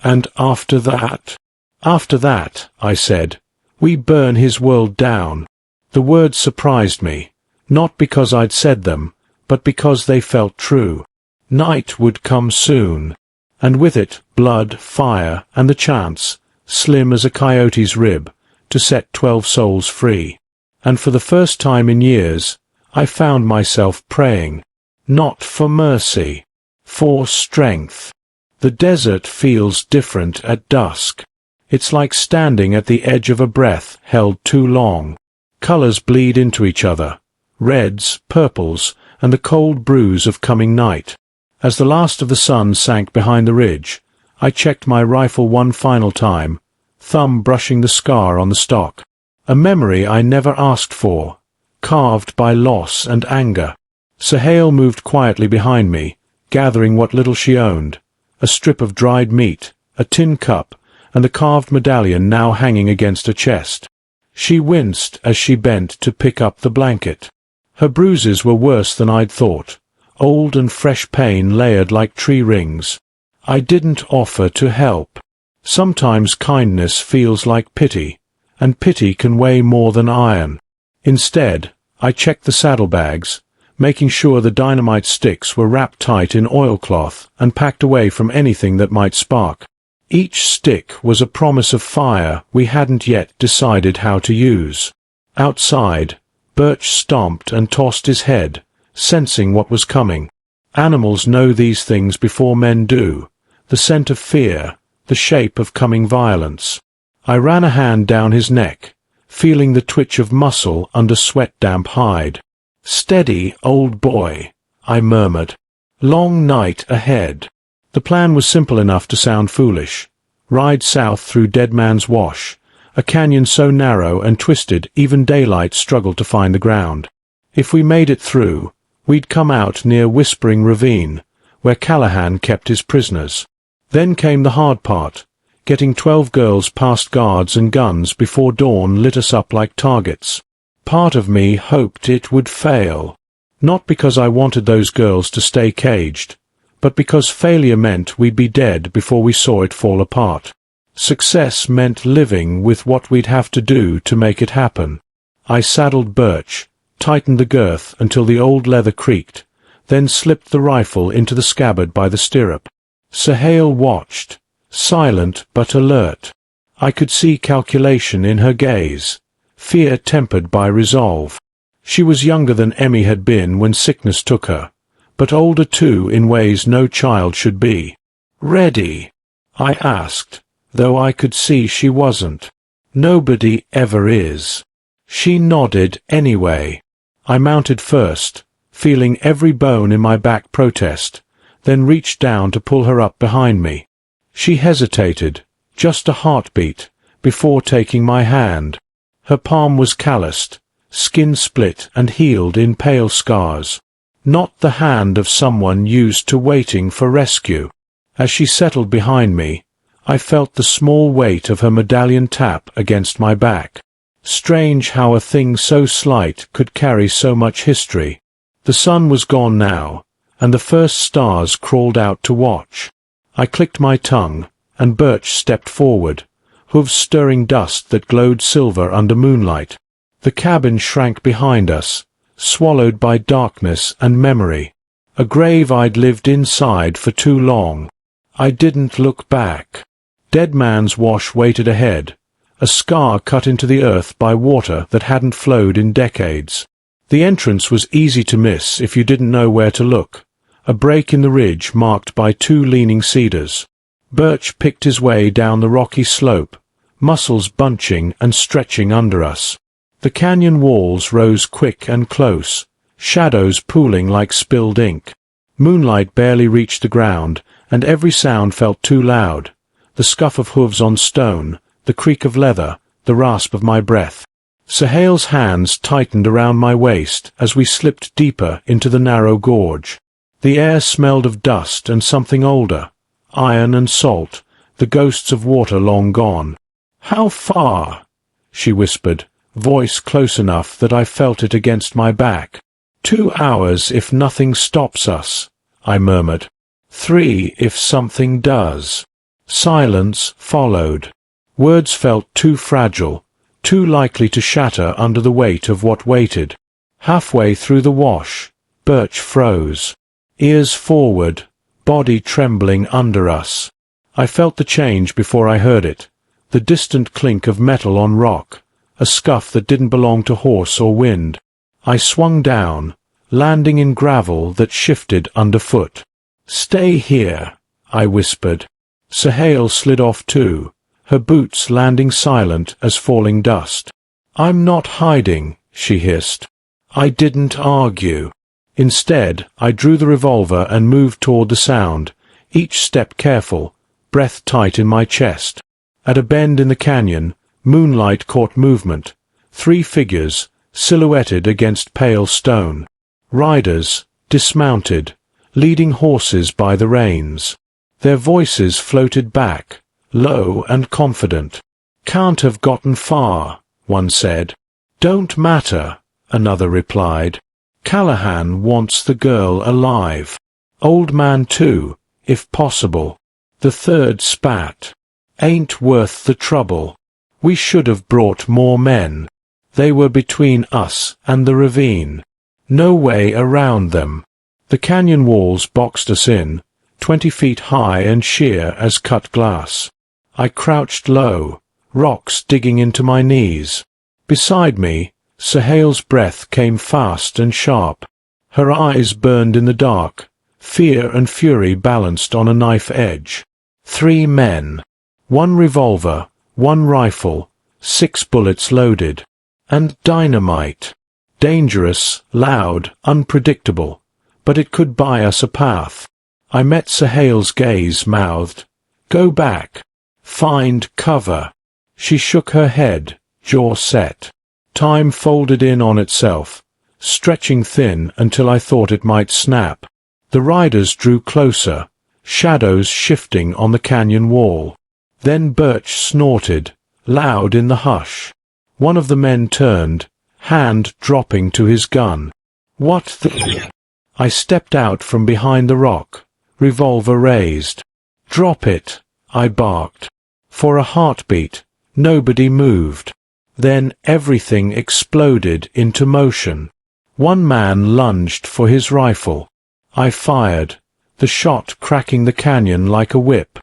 And after that? After that, I said, we burn his world down. The words surprised me, not because I'd said them, but because they felt true. Night would come soon, and with it blood, fire, and the chance, slim as a coyote's rib, to set 12 souls free. And for the first time in years, I found myself praying, not for mercy, for strength. The desert feels different at dusk. It's like standing at the edge of a breath held too long. Colors bleed into each other, reds, purples, and the cold bruise of coming night. As the last of the sun sank behind the ridge, I checked my rifle one final time, thumb brushing the scar on the stock. A memory I never asked for, carved by loss and anger. Sahail moved quietly behind me, gathering what little she owned, a strip of dried meat, a tin cup, and the carved medallion now hanging against her chest. She winced as she bent to pick up the blanket. Her bruises were worse than I'd thought, old and fresh pain layered like tree rings. I didn't offer to help. Sometimes kindness feels like pity, and pity can weigh more than iron. Instead, I checked the saddlebags, making sure the dynamite sticks were wrapped tight in oilcloth and packed away from anything that might spark. Each stick was a promise of fire we hadn't yet decided how to use. Outside, Birch stomped and tossed his head, sensing what was coming. Animals know these things before men do. The scent of fear, the shape of coming violence. I ran a hand down his neck, feeling the twitch of muscle under sweat-damp hide. "Steady, old boy," I murmured. "Long night ahead." The plan was simple enough to sound foolish. Ride south through Dead Man's Wash, a canyon so narrow and twisted even daylight struggled to find the ground. If we made it through, we'd come out near Whispering Ravine, where Callahan kept his prisoners. Then came the hard part, getting 12 girls past guards and guns before dawn lit us up like targets. Part of me hoped it would fail. Not because I wanted those girls to stay caged, but because failure meant we'd be dead before we saw it fall apart. Success meant living with what we'd have to do to make it happen. I saddled Birch, tightened the girth until the old leather creaked, then slipped the rifle into the scabbard by the stirrup. Sahale watched, silent but alert. I could see calculation in her gaze, fear tempered by resolve. She was younger than Emmy had been when sickness took her, but older too in ways no child should be. "Ready?" I asked, though I could see she wasn't. Nobody ever is. She nodded anyway. I mounted first, feeling every bone in my back protest, then reached down to pull her up behind me. She hesitated, just a heartbeat, before taking my hand. Her palm was calloused, skin split and healed in pale scars. Not the hand of someone used to waiting for rescue. As she settled behind me, I felt the small weight of her medallion tap against my back. Strange how a thing so slight could carry so much history. The sun was gone now, and the first stars crawled out to watch. I clicked my tongue, and Birch stepped forward, hooves stirring dust that glowed silver under moonlight. The cabin shrank behind us, swallowed by darkness and memory. A grave I'd lived inside for too long. I didn't look back. Dead Man's Wash waited ahead, a scar cut into the earth by water that hadn't flowed in decades. The entrance was easy to miss if you didn't know where to look, a break in the ridge marked by 2 leaning cedars. Birch picked his way down the rocky slope, muscles bunching and stretching under us. The canyon walls rose quick and close, shadows pooling like spilled ink. Moonlight barely reached the ground, and every sound felt too loud. The scuff of hooves on stone, the creak of leather, the rasp of my breath. Sahale's hands tightened around my waist as we slipped deeper into the narrow gorge. The air smelled of dust and something older, iron and salt, the ghosts of water long gone. "How far?" she whispered, voice close enough that I felt it against my back. 2 hours if nothing stops us," I murmured. 3 if something does." Silence followed. Words felt too fragile, too likely to shatter under the weight of what waited. Halfway through the wash, Birch froze. Ears forward, body trembling under us. I felt the change before I heard it, the distant clink of metal on rock, a scuff that didn't belong to horse or wind. I swung down, landing in gravel that shifted underfoot. "Stay here," I whispered. Sahale slid off too, her boots landing silent as falling dust. "I'm not hiding," she hissed. I didn't argue. Instead, I drew the revolver and moved toward the sound, each step careful, breath tight in my chest. At a bend in the canyon, moonlight caught movement. 3 figures, silhouetted against pale stone. Riders, dismounted, leading horses by the reins. Their voices floated back, low and confident. "Can't have gotten far," one said. "Don't matter," another replied. "Callahan wants the girl alive. Old man too, if possible." The third spat. "Ain't worth the trouble. We should have brought more men. They were between us and the ravine. No way around them." The canyon walls boxed us in, 20 feet high and sheer as cut glass. I crouched low, rocks digging into my knees. Beside me, Sahel's breath came fast and sharp. Her eyes burned in the dark. Fear and fury balanced on a knife edge. 3 men. 1 revolver, 1 rifle, 6 bullets loaded. And dynamite. Dangerous, loud, unpredictable. But it could buy us a path. I met Sahel's gaze, mouthed, "Go back. Find cover." She shook her head, jaw set. Time folded in on itself, stretching thin until I thought it might snap. The riders drew closer, shadows shifting on the canyon wall. Then Birch snorted, loud in the hush. One of the men turned, hand dropping to his gun. "What the—" I stepped out from behind the rock, revolver raised. "Drop it," I barked. For a heartbeat, nobody moved. Then everything exploded into motion. One man lunged for his rifle. I fired, the shot cracking the canyon like a whip.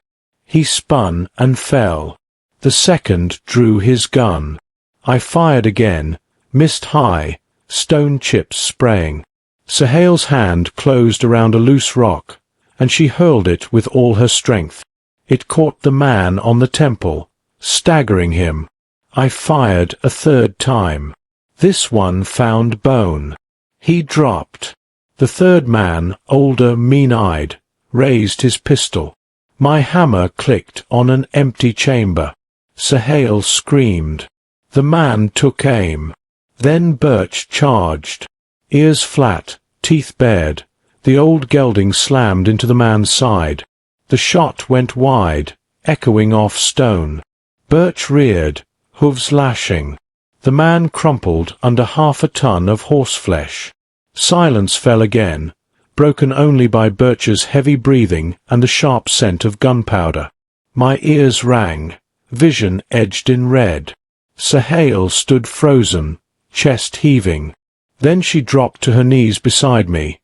He spun and fell. The second drew his gun. I fired again, missed high, stone chips spraying. Sahel's hand closed around a loose rock, and she hurled it with all her strength. It caught the man on the temple, staggering him. I fired a 3rd time. This one found bone. He dropped. The 3rd man, older, mean-eyed, raised his pistol. My hammer clicked on an empty chamber. Sahel screamed. The man took aim. Then Birch charged. Ears flat, teeth bared. The old gelding slammed into the man's side. The shot went wide, echoing off stone. Birch reared, hooves lashing. The man crumpled under 1/2 ton of horseflesh. Silence fell again, broken only by Birch's heavy breathing and the sharp scent of gunpowder. My ears rang, vision edged in red. Sahel stood frozen, chest heaving. Then she dropped to her knees beside me,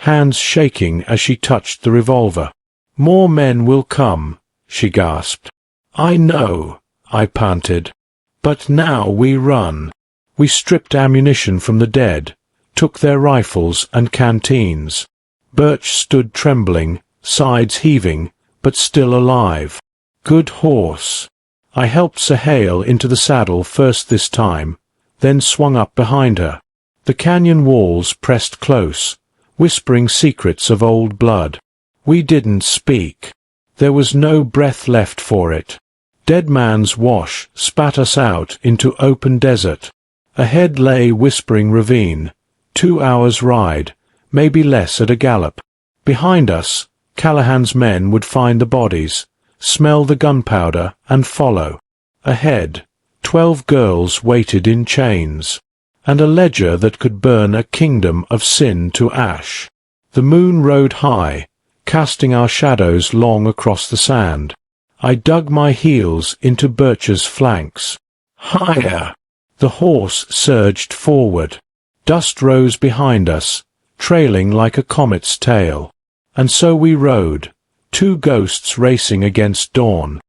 hands shaking as she touched the revolver. "More men will come," she gasped. "I know," I panted. "But now we run." We stripped ammunition from the dead, took their rifles and canteens. Birch stood trembling, sides heaving, but still alive. Good horse. I helped Sahel into the saddle first this time, then swung up behind her. The canyon walls pressed close, whispering secrets of old blood. We didn't speak. There was no breath left for it. Dead Man's Wash spat us out into open desert. Ahead lay whispering ravine, 2 hours' ride, maybe less at a gallop. Behind us, Callahan's men would find the bodies, smell the gunpowder, and follow. Ahead, 12 girls waited in chains, and a ledger that could burn a kingdom of sin to ash. The moon rode high, casting our shadows long across the sand. I dug my heels into Birch's flanks. Higher! The horse surged forward. Dust rose behind us, trailing like a comet's tail. And so we rode, 2 ghosts racing against dawn.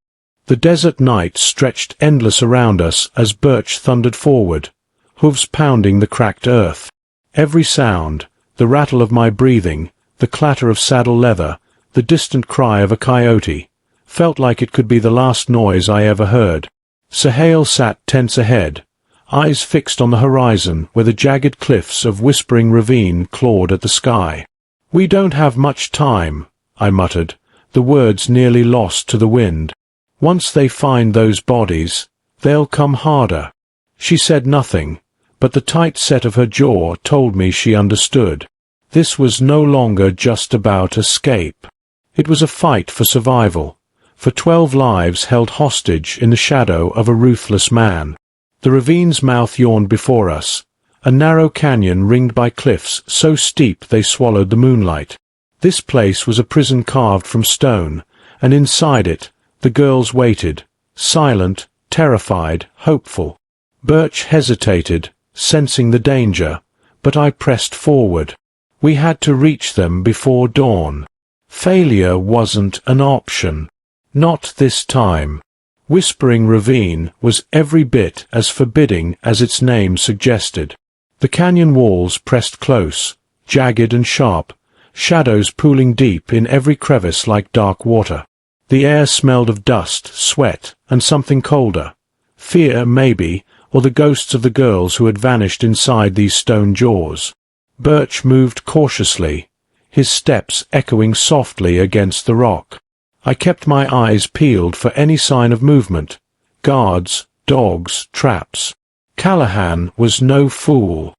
The desert night stretched endless around us as Birch thundered forward, hooves pounding the cracked earth. Every sound, the rattle of my breathing, the clatter of saddle leather, the distant cry of a coyote, felt like it could be the last noise I ever heard. Sahel sat tense ahead, eyes fixed on the horizon where the jagged cliffs of Whispering Ravine clawed at the sky. "We don't have much time," I muttered, the words nearly lost to the wind. "Once they find those bodies, they'll come harder." She said nothing, but the tight set of her jaw told me she understood. This was no longer just about escape. It was a fight for survival, for 12 lives held hostage in the shadow of a ruthless man. The ravine's mouth yawned before us, a narrow canyon ringed by cliffs so steep they swallowed the moonlight. This place was a prison carved from stone, and inside it the girls waited, silent, terrified, hopeful. Birch hesitated, sensing the danger, but I pressed forward. We had to reach them before dawn. Failure wasn't an option. Not this time. Whispering Ravine was every bit as forbidding as its name suggested. The canyon walls pressed close, jagged and sharp, shadows pooling deep in every crevice like dark water. The air smelled of dust, sweat, and something colder. Fear, maybe, or the ghosts of the girls who had vanished inside these stone jaws. Birch moved cautiously, his steps echoing softly against the rock. I kept my eyes peeled for any sign of movement. Guards, dogs, traps. Callahan was no fool.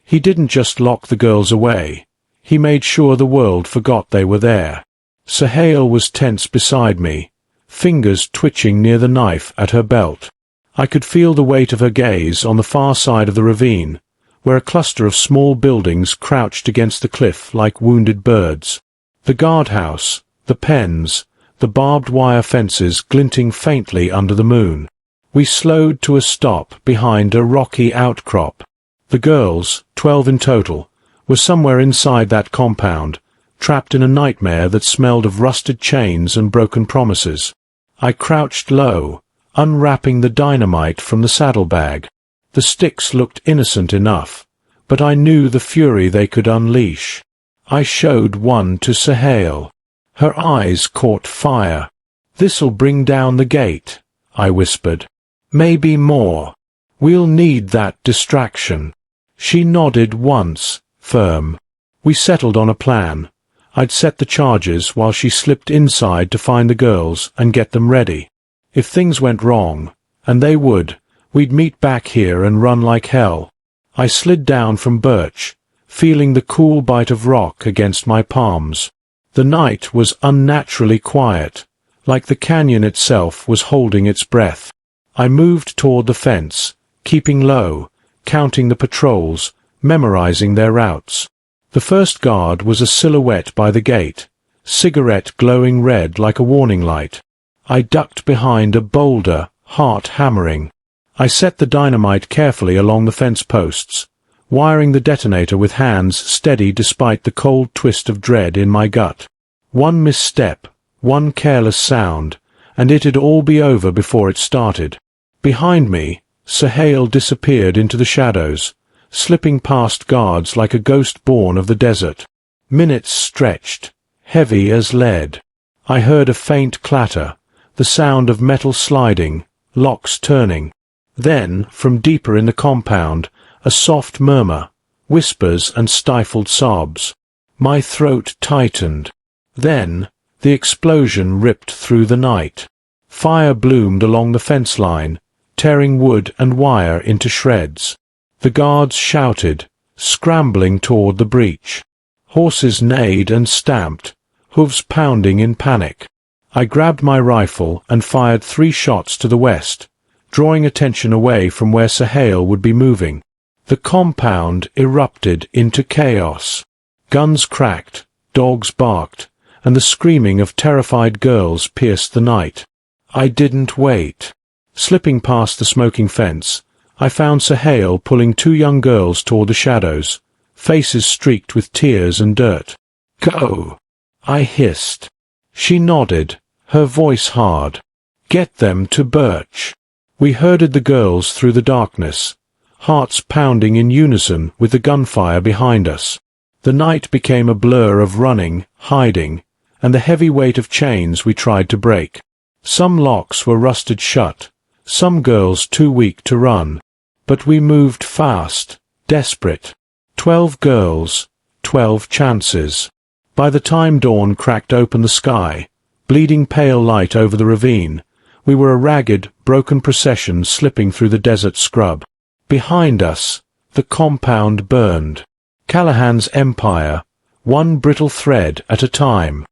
He didn't just lock the girls away. He made sure the world forgot they were there. Sahel was tense beside me, fingers twitching near the knife at her belt. I could feel the weight of her gaze on the far side of the ravine, where a cluster of small buildings crouched against the cliff like wounded birds. The guardhouse, the pens, the barbed wire fences glinting faintly under the moon. We slowed to a stop behind a rocky outcrop. The girls, 12 in total, were somewhere inside that compound, trapped in a nightmare that smelled of rusted chains and broken promises. I crouched low, unwrapping the dynamite from the saddlebag. The sticks looked innocent enough, but I knew the fury they could unleash. I showed one to Sahel. Her eyes caught fire. "This'll bring down the gate," I whispered. "Maybe more. We'll need that distraction." She nodded once, firm. We settled on a plan. I'd set the charges while she slipped inside to find the girls and get them ready. If things went wrong, and they would, we'd meet back here and run like hell. I slid down from Birch, feeling the cool bite of rock against my palms. The night was unnaturally quiet, like the canyon itself was holding its breath. I moved toward the fence, keeping low, counting the patrols, memorizing their routes. The first guard was a silhouette by the gate, cigarette glowing red like a warning light. I ducked behind a boulder, heart hammering. I set the dynamite carefully along the fence posts, wiring the detonator with hands steady despite the cold twist of dread in my gut. One misstep, one careless sound, and it'd all be over before it started. Behind me, Sahel disappeared into the shadows, slipping past guards like a ghost born of the desert. Minutes stretched, heavy as lead. I heard a faint clatter, the sound of metal sliding, locks turning. Then, from deeper in the compound, a soft murmur, whispers and stifled sobs. My throat tightened. Then, the explosion ripped through the night. Fire bloomed along the fence line, tearing wood and wire into shreds. The guards shouted, scrambling toward the breach. Horses neighed and stamped, hooves pounding in panic. I grabbed my rifle and fired 3 shots to the west, drawing attention away from where Sahel would be moving. The compound erupted into chaos. Guns cracked, dogs barked, and the screaming of terrified girls pierced the night. I didn't wait. Slipping past the smoking fence, I found Sahel pulling 2 young girls toward the shadows, faces streaked with tears and dirt. "Go!" I hissed. She nodded, her voice hard. "Get them to Birch." We herded the girls through the darkness, hearts pounding in unison with the gunfire behind us. The night became a blur of running, hiding, and the heavy weight of chains we tried to break. Some locks were rusted shut, some girls too weak to run. But we moved fast, desperate. 12 girls, 12 chances. By the time dawn cracked open the sky, bleeding pale light over the ravine, we were a ragged, broken procession slipping through the desert scrub. Behind us, the compound burned. Callahan's empire, one brittle thread at a time.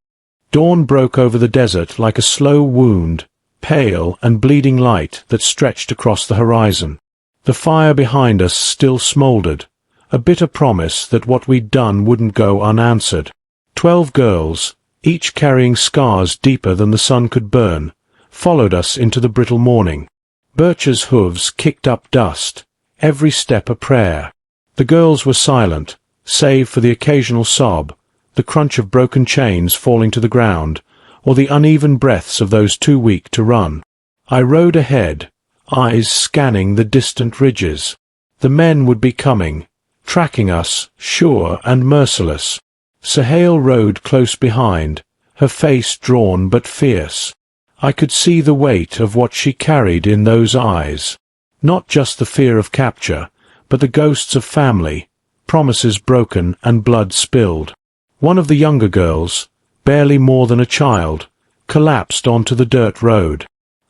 Dawn broke over the desert like a slow wound, pale and bleeding light that stretched across the horizon. The fire behind us still smouldered, a bitter promise that what we'd done wouldn't go unanswered. 12 girls, each carrying scars deeper than the sun could burn, followed us into the brittle morning. Birch's hooves kicked up dust, every step a prayer. The girls were silent, save for the occasional sob, the crunch of broken chains falling to the ground, or the uneven breaths of those too weak to run. I rode ahead, eyes scanning the distant ridges. The men would be coming, tracking us, sure and merciless. Sahel rode close behind, her face drawn but fierce. I could see the weight of what she carried in those eyes. Not just the fear of capture, but the ghosts of family, promises broken and blood spilled. One of the younger girls, barely more than a child, collapsed onto the dirt road.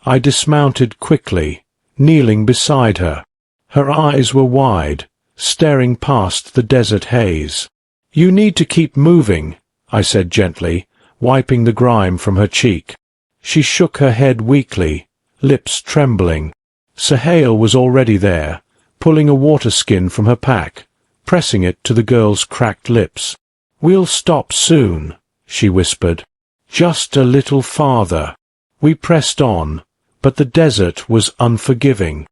I dismounted quickly, kneeling beside her. Her eyes were wide, staring past the desert haze. "You need to keep moving," I said gently, wiping the grime from her cheek. She shook her head weakly, lips trembling. Sahel was already there, pulling a water skin from her pack, pressing it to the girl's cracked lips. "We'll stop soon," she whispered. "Just a little farther." We pressed on, but the desert was unforgiving.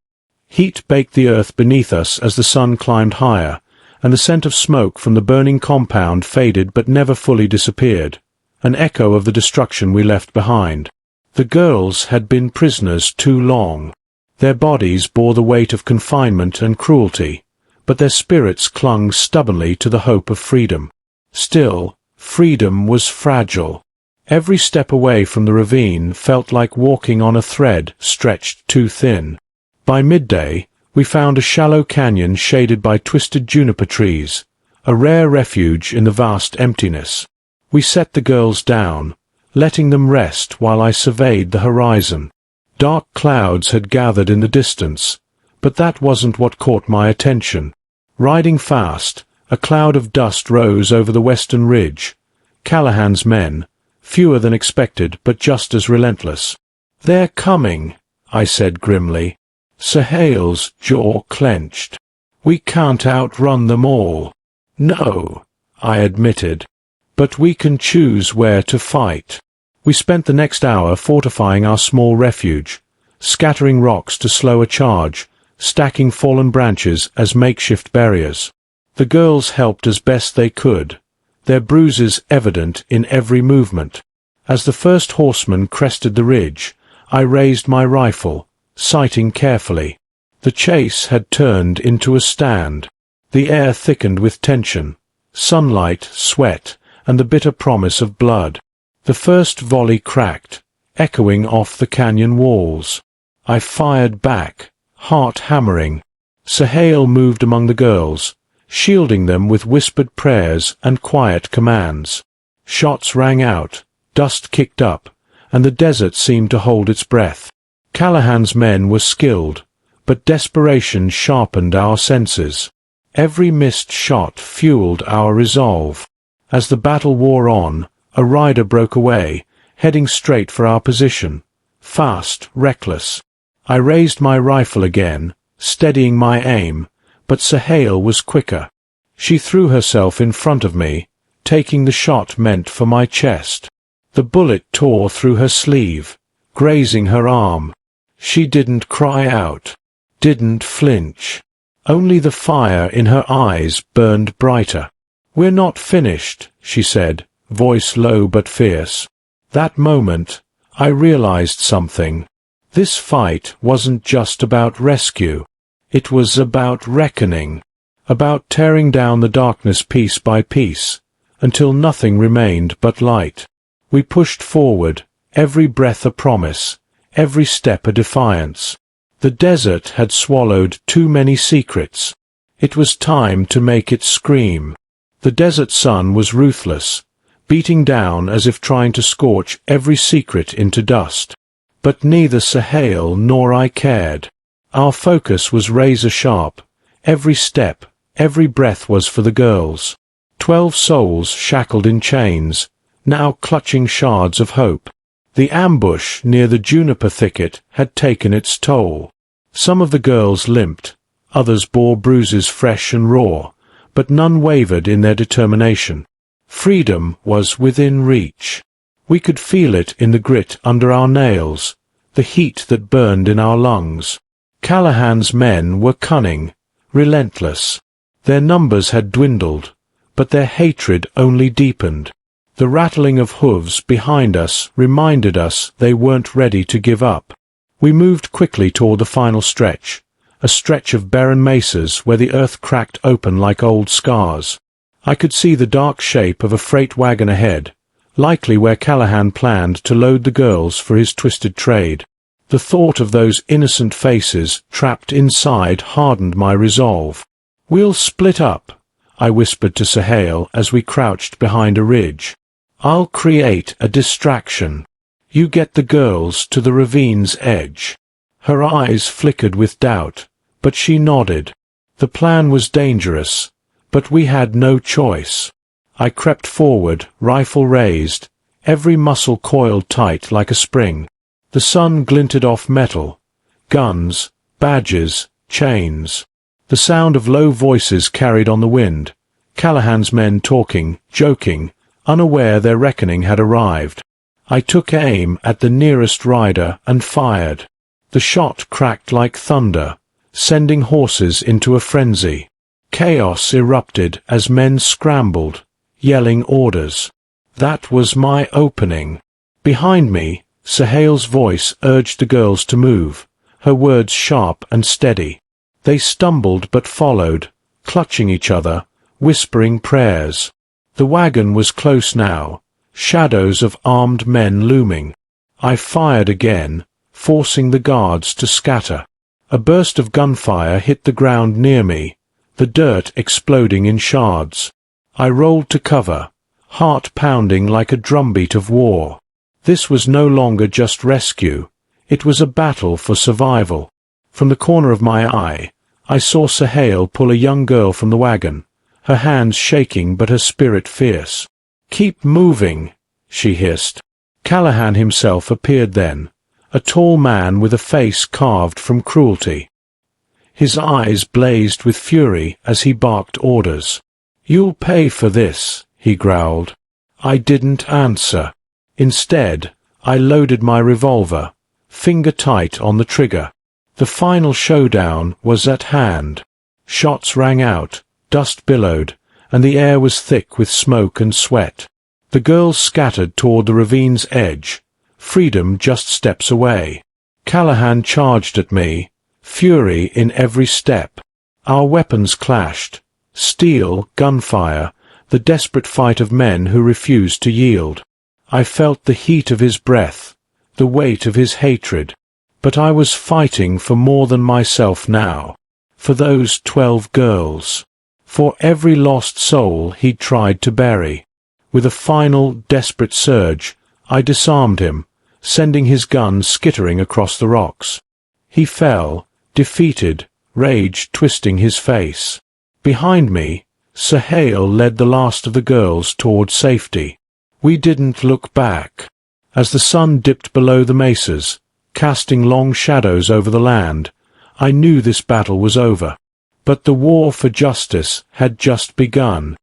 Heat baked the earth beneath us as the sun climbed higher, and the scent of smoke from the burning compound faded but never fully disappeared, an echo of the destruction we left behind. The girls had been prisoners too long. Their bodies bore the weight of confinement and cruelty, but their spirits clung stubbornly to the hope of freedom. Still, freedom was fragile. Every step away from the ravine felt like walking on a thread stretched too thin. By midday, we found a shallow canyon shaded by twisted juniper trees, a rare refuge in the vast emptiness. We set the girls down, letting them rest while I surveyed the horizon. Dark clouds had gathered in the distance, but that wasn't what caught my attention. Riding fast, a cloud of dust rose over the western ridge. Callahan's men, fewer than expected but just as relentless. "They're coming," I said grimly. Sahel's jaw clenched. "We can't outrun them all." "No," I admitted, "but we can choose where to fight." We spent the next hour fortifying our small refuge, scattering rocks to slow a charge, stacking fallen branches as makeshift barriers. The girls helped as best they could, their bruises evident in every movement. As the first horseman crested the ridge, I raised my rifle, sighting carefully. The chase had turned into a stand. The air thickened with tension, sunlight, sweat, and the bitter promise of blood. The first volley cracked, echoing off the canyon walls. I fired back, heart hammering. Sahel moved among the girls, shielding them with whispered prayers and quiet commands. Shots rang out, dust kicked up, and the desert seemed to hold its breath. Callahan's men were skilled, but desperation sharpened our senses. Every missed shot fueled our resolve. As the battle wore on, a rider broke away, heading straight for our position. Fast, reckless. I raised my rifle again, steadying my aim, but Sahel was quicker. She threw herself in front of me, taking the shot meant for my chest. The bullet tore through her sleeve, grazing her arm. She didn't cry out, didn't flinch. Only the fire in her eyes burned brighter. "We're not finished," she said, voice low but fierce. That moment, I realized something. This fight wasn't just about rescue. It was about reckoning, about tearing down the darkness piece by piece, until nothing remained but light. We pushed forward, every breath a promise, every step a defiance. The desert had swallowed too many secrets. It was time to make it scream. The desert sun was ruthless, beating down as if trying to scorch every secret into dust. But neither Sahel nor I cared. Our focus was razor-sharp. Every step, every breath was for the girls. 12 souls shackled in chains, now clutching shards of hope. The ambush near the juniper thicket had taken its toll. Some of the girls limped, others bore bruises fresh and raw, but none wavered in their determination. Freedom was within reach. We could feel it in the grit under our nails, the heat that burned in our lungs. Callahan's men were cunning, relentless. Their numbers had dwindled, but their hatred only deepened. The rattling of hooves behind us reminded us they weren't ready to give up. We moved quickly toward the final stretch, a stretch of barren mesas where the earth cracked open like old scars. I could see the dark shape of a freight wagon ahead, likely where Callahan planned to load the girls for his twisted trade. The thought of those innocent faces trapped inside hardened my resolve. "We'll split up," I whispered to Sahel as we crouched behind a ridge. "I'll create a distraction. You get the girls to the ravine's edge." Her eyes flickered with doubt, but she nodded. The plan was dangerous, but we had no choice. I crept forward, rifle raised, every muscle coiled tight like a spring. The sun glinted off metal, guns, badges, chains. The sound of low voices carried on the wind, Callahan's men talking, joking, unaware their reckoning had arrived. I took aim at the nearest rider and fired. The shot cracked like thunder, sending horses into a frenzy. Chaos erupted as men scrambled, yelling orders. That was my opening. Behind me, Sahel's voice urged the girls to move, her words sharp and steady. They stumbled but followed, clutching each other, whispering prayers. The wagon was close now, shadows of armed men looming. I fired again, forcing the guards to scatter. A burst of gunfire hit the ground near me, the dirt exploding in shards. I rolled to cover, heart pounding like a drumbeat of war. This was no longer just rescue, it was a battle for survival. From the corner of my eye, I saw Sahel pull a young girl from the wagon, her hands shaking but her spirit fierce. "Keep moving," she hissed. Callahan himself appeared then, a tall man with a face carved from cruelty. His eyes blazed with fury as he barked orders. "You'll pay for this," he growled. I didn't answer. Instead, I loaded my revolver, finger tight on the trigger. The final showdown was at hand. Shots rang out, dust billowed, and the air was thick with smoke and sweat. The girls scattered toward the ravine's edge, freedom just steps away. Callahan charged at me, fury in every step. Our weapons clashed, steel, gunfire, the desperate fight of men who refused to yield. I felt the heat of his breath, the weight of his hatred. But I was fighting for more than myself now, for those 12 girls, for every lost soul he'd tried to bury. With a final, desperate surge, I disarmed him, sending his gun skittering across the rocks. He fell, defeated, rage twisting his face. Behind me, Sahel led the last of the girls toward safety. We didn't look back. As the sun dipped below the mesas, casting long shadows over the land, I knew this battle was over. But the war for justice had just begun.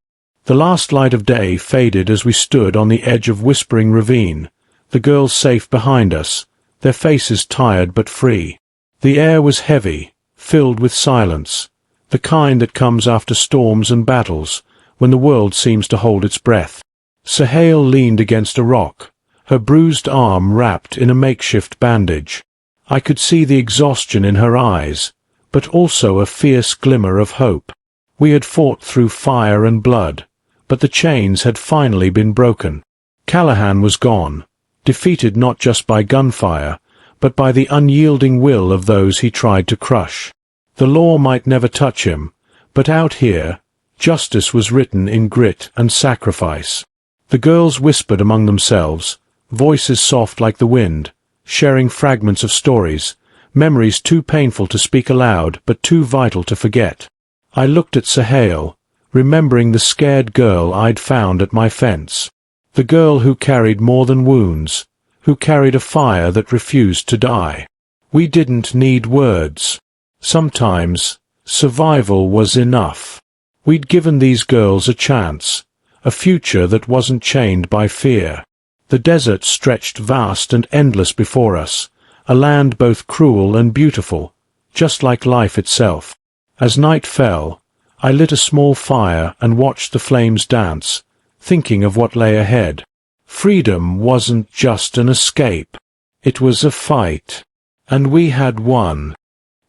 The last light of day faded as we stood on the edge of Whispering Ravine, the girls safe behind us, their faces tired but free. The air was heavy, filled with silence, the kind that comes after storms and battles, when the world seems to hold its breath. Sahel leaned against a rock, her bruised arm wrapped in a makeshift bandage. I could see the exhaustion in her eyes, but also a fierce glimmer of hope. We had fought through fire and blood, but the chains had finally been broken. Callahan was gone, defeated not just by gunfire, but by the unyielding will of those he tried to crush. The law might never touch him, but out here, justice was written in grit and sacrifice. The girls whispered among themselves, voices soft like the wind, sharing fragments of stories, memories too painful to speak aloud but too vital to forget. I looked at Sahel, remembering the scared girl I'd found at my fence. The girl who carried more than wounds, who carried a fire that refused to die. We didn't need words. Sometimes, survival was enough. We'd given these girls a chance, a future that wasn't chained by fear. The desert stretched vast and endless before us, a land both cruel and beautiful, just like life itself. As night fell, I lit a small fire and watched the flames dance, thinking of what lay ahead. Freedom wasn't just an escape. It was a fight. And we had won.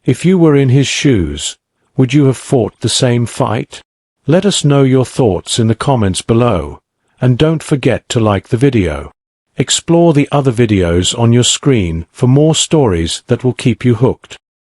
If you were in his shoes, would you have fought the same fight? Let us know your thoughts in the comments below, and don't forget to like the video. Explore the other videos on your screen for more stories that will keep you hooked.